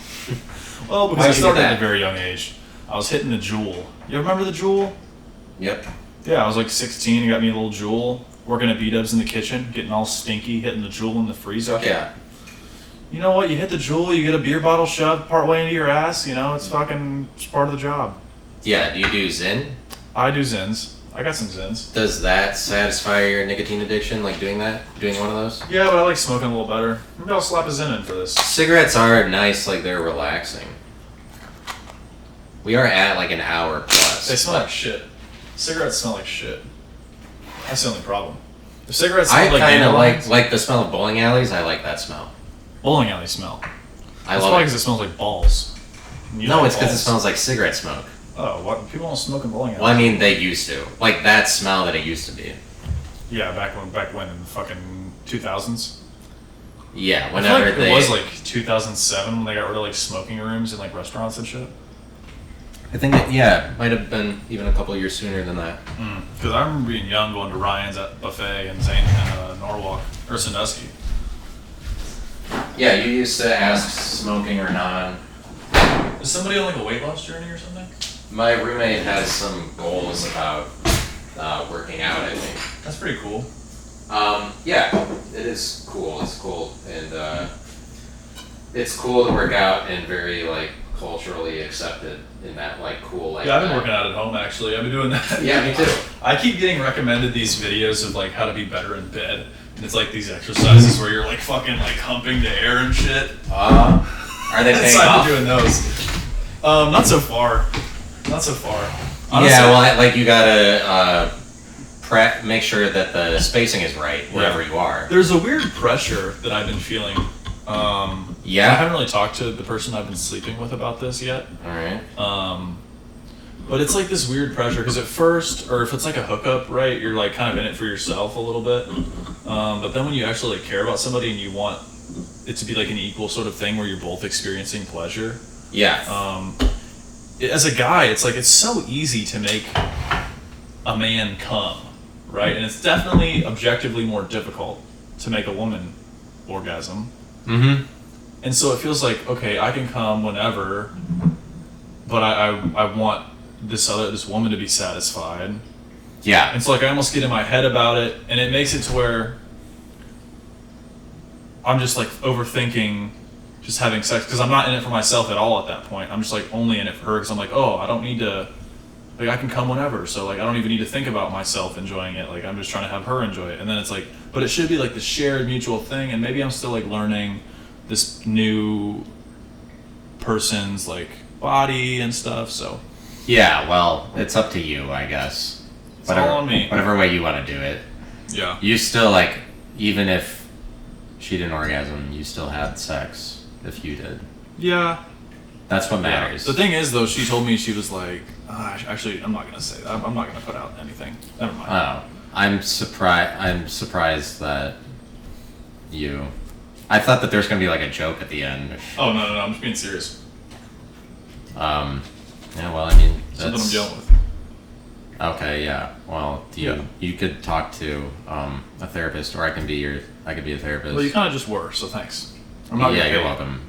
Speaker 2: Well, because I started at a very young age. I was hitting the Juul. You remember the Juul?
Speaker 1: Yep.
Speaker 2: Yeah, I was like 16. You got me a little Juul. Working at B-dubs in the kitchen, getting all stinky, hitting the Juul in the freezer.
Speaker 1: Yeah.
Speaker 2: You know what? You hit the Juul, you get a beer bottle shoved partway into your ass. You know, it's part of the job.
Speaker 1: Yeah. Do you do Zyn?
Speaker 2: I do Zins. I got some Zins.
Speaker 1: Does that satisfy your nicotine addiction? Like doing that? Doing one of those?
Speaker 2: Yeah, but I like smoking a little better. Maybe I'll slap a Zin in for this.
Speaker 1: Cigarettes are nice. Like they're relaxing. We are at like an hour plus.
Speaker 2: They smell like shit. Cigarettes smell like shit. That's the only problem. If cigarettes smell like
Speaker 1: kind of like the smell of bowling alleys. I like that smell.
Speaker 2: Bowling alley smell.
Speaker 1: I
Speaker 2: That's
Speaker 1: love
Speaker 2: probably
Speaker 1: it.
Speaker 2: because it smells like balls.
Speaker 1: No, it's because it smells like cigarette smoke.
Speaker 2: Oh, what? People don't smoke in bowling alleys.
Speaker 1: Well, I mean, they used to. Like that smell that it used to be.
Speaker 2: Yeah, back when in the fucking 2000s.
Speaker 1: Yeah,
Speaker 2: I
Speaker 1: whenever
Speaker 2: feel like it was like 2007 when they got rid of like smoking rooms in like restaurants and shit.
Speaker 1: I think might have been even a couple of years sooner than that.
Speaker 2: Because I remember being young, going to Ryan's at Buffet and Zane and Norwalk or Sandusky.
Speaker 1: Yeah, you used to ask smoking or non.
Speaker 2: Is somebody on like a weight loss journey or something?
Speaker 1: My roommate has some goals about working out, I think.
Speaker 2: That's pretty cool.
Speaker 1: Yeah, it is cool. It's cool, and it's cool to work out and very like culturally accepted in that like cool like.
Speaker 2: Yeah, I've been working out at home actually. I've been doing that.
Speaker 1: Yeah, me too.
Speaker 2: I keep getting recommended these videos of like how to be better in bed. And it's like these exercises where you're like fucking like humping the air and shit.
Speaker 1: Are they paying
Speaker 2: So
Speaker 1: off?
Speaker 2: I've been doing those. Not so far. Not so far. Honestly,
Speaker 1: Yeah, well, like you gotta make sure that the spacing is right wherever you are.
Speaker 2: there's a weird pressure that I've been feeling.
Speaker 1: Yeah?
Speaker 2: I haven't really talked to the person I've been sleeping with about this yet.
Speaker 1: All right.
Speaker 2: But it's like this weird pressure because at first, or if it's like a hookup, right, you're like kind of in it for yourself a little bit. But then when you actually like care about somebody and you want it to be like an equal sort of thing where you're both experiencing pleasure.
Speaker 1: Yeah.
Speaker 2: As a guy, it's like it's so easy to make a man come, right? And it's definitely objectively more difficult to make a woman orgasm.
Speaker 1: Mm-hmm.
Speaker 2: And so it feels like, okay, I can come whenever, but I want this woman to be satisfied.
Speaker 1: Yeah.
Speaker 2: And so like I almost get in my head about it, and it makes it to where I'm just like overthinking just having sex because I'm not in it for myself at all at that point. I'm just like only in it for her because I'm like, oh, I don't need to, like I can come whenever, so like I don't even need to think about myself enjoying it. Like I'm just trying to have her enjoy it. And then it's like, but it should be like the shared mutual thing, and maybe I'm still like learning this new person's like body and stuff. So
Speaker 1: Yeah, well, it's up to you, I guess.
Speaker 2: It's all on me.
Speaker 1: Whatever way you want to do it.
Speaker 2: Yeah.
Speaker 1: You still, like, even if she didn't orgasm, you still had sex if you did.
Speaker 2: Yeah.
Speaker 1: That's what matters.
Speaker 2: The thing is, though, she told me, she was like, actually, I'm not going to say that. I'm not going to put out anything. Never mind.
Speaker 1: Oh. I'm surprised that you... I thought that there was going to be, like, a joke at the end.
Speaker 2: Oh, no, I'm just being serious.
Speaker 1: Yeah, well, I mean...
Speaker 2: Something I'm dealing with.
Speaker 1: Okay, yeah. Well, you could talk to a therapist, or I could be a therapist.
Speaker 2: Well, you kind of just were, so thanks. I'm not
Speaker 1: Yeah,
Speaker 2: gonna
Speaker 1: you're
Speaker 2: pay
Speaker 1: welcome.
Speaker 2: You.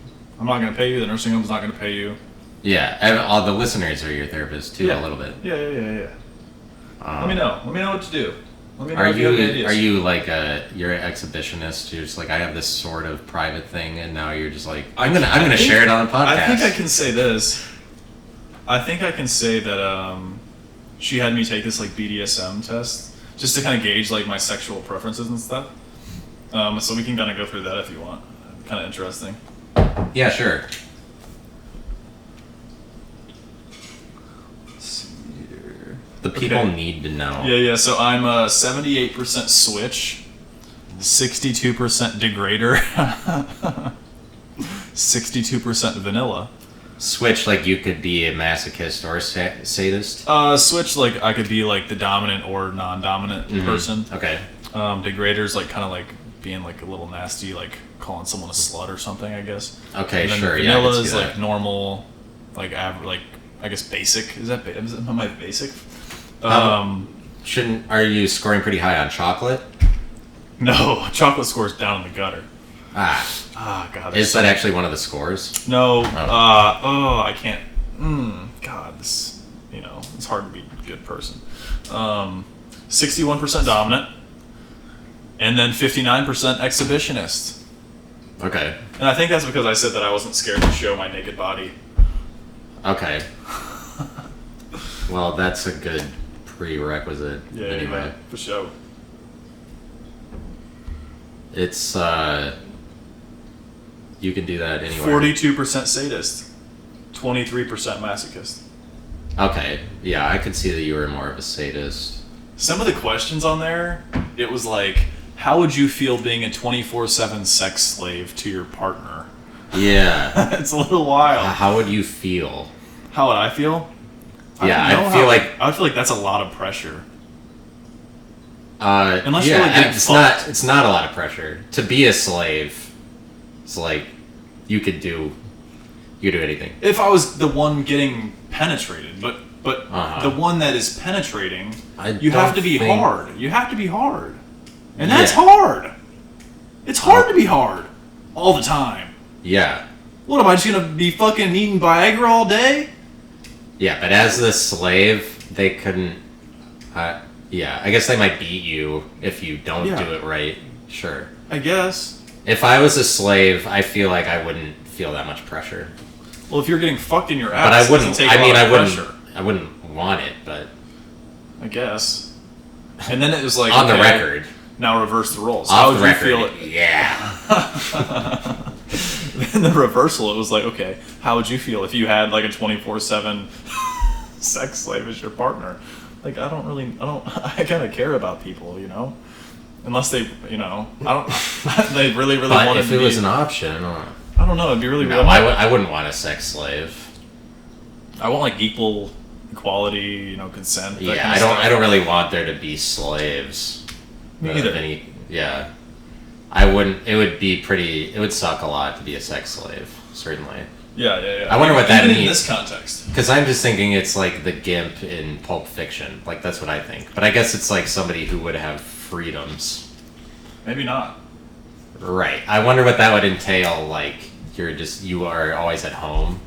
Speaker 2: I'm not going to pay you. The nursing home's not going to pay you.
Speaker 1: Yeah, all the listeners are your therapist too, a little bit.
Speaker 2: Yeah. Let me know. Let me know what to do. Let me know
Speaker 1: Are
Speaker 2: if you have any ideas.
Speaker 1: are you like you're an exhibitionist? You're just like, I have this sort of private thing, and now you're just like, I'm gonna share it on a podcast.
Speaker 2: I think I can say this. I think I can say that she had me take this like BDSM test just to kind of gauge like my sexual preferences and stuff. So we can kind of go through that if you want. Kind of interesting.
Speaker 1: Yeah, sure.
Speaker 2: Let's see here.
Speaker 1: The people need to know.
Speaker 2: Yeah. So I'm 78% switch, 62% degrader, 62% vanilla.
Speaker 1: Switch, like you could be a masochist or a sadist?
Speaker 2: Switch, like I could be like the dominant or non-dominant person.
Speaker 1: Okay.
Speaker 2: Degrader's like kind of like being like a little nasty, like calling someone a slut or something, I guess.
Speaker 1: Okay,
Speaker 2: and then
Speaker 1: sure.
Speaker 2: Vanilla
Speaker 1: Yeah,
Speaker 2: is like normal, like like I guess basic. Am I basic?
Speaker 1: Are you scoring pretty high on chocolate?
Speaker 2: No, chocolate scores down in the gutter. God.
Speaker 1: Is that actually one of the scores?
Speaker 2: No. I can't. God, this. It's hard to be a good person. 61% dominant, and then 59% exhibitionist.
Speaker 1: Okay.
Speaker 2: And I think that's because I said that I wasn't scared to show my naked body.
Speaker 1: Okay. Well, that's a good prerequisite.
Speaker 2: Yeah,
Speaker 1: anyway.
Speaker 2: for sure.
Speaker 1: It's you can do that anywhere.
Speaker 2: 42% sadist, 23% masochist.
Speaker 1: Okay, yeah, I could see that you were more of a sadist.
Speaker 2: Some of the questions on there, it was like, how would you feel being a 24/7 sex slave to your partner?
Speaker 1: Yeah.
Speaker 2: It's a little wild.
Speaker 1: How would you feel?
Speaker 2: How would I feel?
Speaker 1: Yeah,
Speaker 2: I
Speaker 1: feel like
Speaker 2: I would feel like that's a lot of pressure.
Speaker 1: Unless
Speaker 2: you're like getting fucked.
Speaker 1: It's not a lot of pressure to be a slave. It's like you could do anything.
Speaker 2: If I was the one getting penetrated, but the one that is penetrating, you have to be hard. You have to be hard, and that's hard. It's hard to be hard all the time.
Speaker 1: Yeah.
Speaker 2: What, am I just gonna be fucking eating Viagra all day?
Speaker 1: Yeah, but as the slave, they couldn't. Yeah, I guess they might beat you if you don't do it right. Sure.
Speaker 2: I guess.
Speaker 1: If I was a slave, I feel like I wouldn't feel that much pressure.
Speaker 2: Well, if you're getting fucked in your ass,
Speaker 1: but I wouldn't.
Speaker 2: Take I
Speaker 1: wouldn't want it, but
Speaker 2: I guess. And then it was like
Speaker 1: on the record.
Speaker 2: Now reverse the roles.
Speaker 1: How would you
Speaker 2: feel it?
Speaker 1: Yeah.
Speaker 2: Then the reversal, it was like, okay, how would you feel if you had like a 24/7 sex slave as your partner? Like, I kind of care about people, unless they, they really
Speaker 1: but
Speaker 2: wanted
Speaker 1: if it was an option,
Speaker 2: I don't know, it'd be really
Speaker 1: no, I wouldn't want a sex slave.
Speaker 2: I want like equal equality, consent.
Speaker 1: Yeah, I don't really want there to be slaves.
Speaker 2: Me either.
Speaker 1: Yeah. I wouldn't. It would suck a lot to be a sex slave, certainly.
Speaker 2: Yeah.
Speaker 1: I wonder what that means.
Speaker 2: In this context.
Speaker 1: Because I'm just thinking it's like the Gimp in Pulp Fiction. Like, that's what I think. But I guess it's like somebody who would have freedoms.
Speaker 2: Maybe not.
Speaker 1: Right. I wonder what that would entail, like, you are always at home.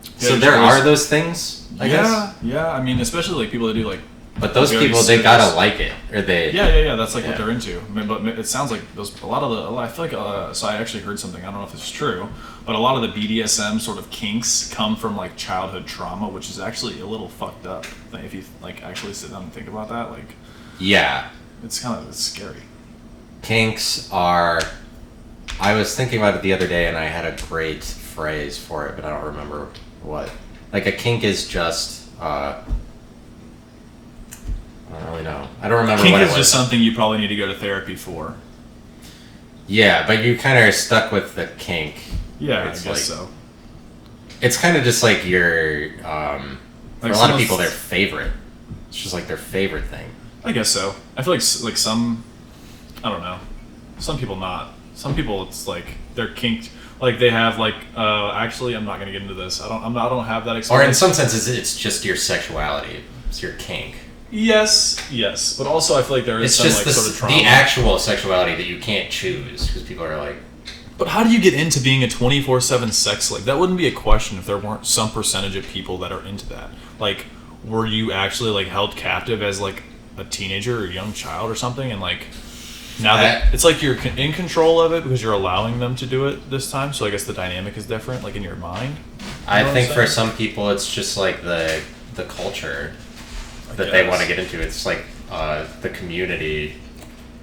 Speaker 2: Yeah,
Speaker 1: so there are those things, I guess?
Speaker 2: Yeah, I mean, especially like people that do like...
Speaker 1: But those people, they gotta like it, or they...
Speaker 2: Yeah, that's like what they're into. I mean, but it sounds like I feel like, so I actually heard something, I don't know if it's true, but a lot of the BDSM sort of kinks come from like childhood trauma, which is actually a little fucked up. Like, if you like actually sit down and think about that, like...
Speaker 1: Yeah.
Speaker 2: It's scary.
Speaker 1: Kinks are... I was thinking about it the other day, and I had a great phrase for it, but I don't remember what. Like, a kink is just... I don't really know. I don't remember what it was.
Speaker 2: Kink is just something you probably need to go to therapy for.
Speaker 1: Yeah, but you kind of are stuck with the kink.
Speaker 2: Yeah, I guess so.
Speaker 1: It's kind of just like your... for a lot of people, their favorite. It's just like their favorite thing.
Speaker 2: I guess so. I feel like some... I don't know. Some people not. Some people, it's like they're kinked. Like they have like... actually, I'm not going to get into this. I don't have that experience.
Speaker 1: Or in some senses, it's just your sexuality. It's your kink.
Speaker 2: Yes. But also, I feel like there is some like sort of trauma.
Speaker 1: The actual sexuality that you can't choose because people are like.
Speaker 2: But how do you get into being a 24/7 sex slave? That wouldn't be a question if there weren't some percentage of people that are into that. Like, were you actually like held captive as like a teenager or a young child or something, and like now that it's like you're in control of it because you're allowing them to do it this time. So I guess the dynamic is different, like in your mind.
Speaker 1: I think for some people, it's just like the culture that they want to get into. It's like the community.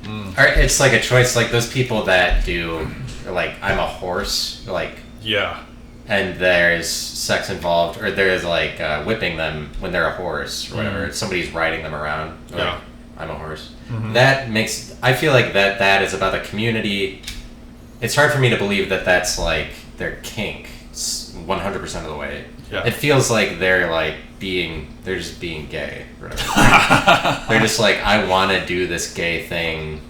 Speaker 1: Or it's like a choice, like those people that do, like, I'm a horse, like,
Speaker 2: yeah,
Speaker 1: and there's sex involved, or there's like whipping them when they're a horse or whatever. Somebody's riding them around. Like, I'm a horse. That makes, I feel like that is about the community. It's hard for me to believe that that's like their kink 100% of the way.
Speaker 2: Yeah.
Speaker 1: It feels like they're just being gay or whatever. They're just like, I want to do this gay thing.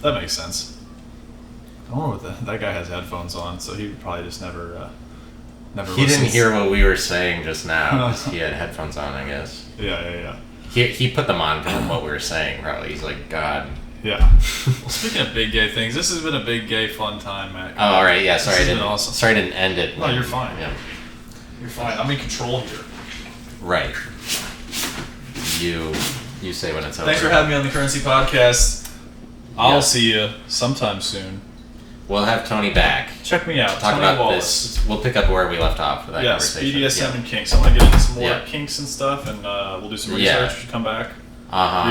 Speaker 2: That makes sense. I don't know what that guy has headphones on, so he probably just never
Speaker 1: He didn't hear what we were saying just now because he had headphones on, I guess.
Speaker 2: Yeah.
Speaker 1: He put them on because of what we were saying, probably. He's like, God.
Speaker 2: Yeah. Well, speaking of big gay things, this has been a big gay fun time, Matt.
Speaker 1: Oh, all right. Yeah, sorry.
Speaker 2: This has been awesome.
Speaker 1: Sorry I didn't end it.
Speaker 2: No, you're fine.
Speaker 1: Yeah.
Speaker 2: You're fine. I'm in control here.
Speaker 1: Right. You say when it's over.
Speaker 2: Thanks for having me on the Currency Podcast. I'll see you sometime soon.
Speaker 1: We'll have Tony back.
Speaker 2: Check me out.
Speaker 1: Talk
Speaker 2: Tony
Speaker 1: about
Speaker 2: Wallace.
Speaker 1: this. We'll pick up where we left off with that
Speaker 2: yes,
Speaker 1: conversation.
Speaker 2: BDSM and kinks. I want to get into some more kinks and stuff, and we'll do some research. Come back.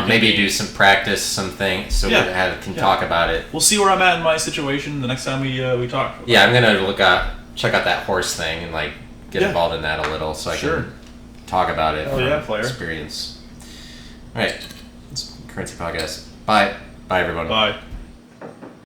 Speaker 1: Maybe do some practice, something, so we can talk about it.
Speaker 2: We'll see where I'm at in my situation the next time we talk.
Speaker 1: Yeah, I'm gonna check out that horse thing and like get involved in that a little, so I can talk about it from experience. All right, it's Currency Podcast. Bye, everyone.
Speaker 2: Bye.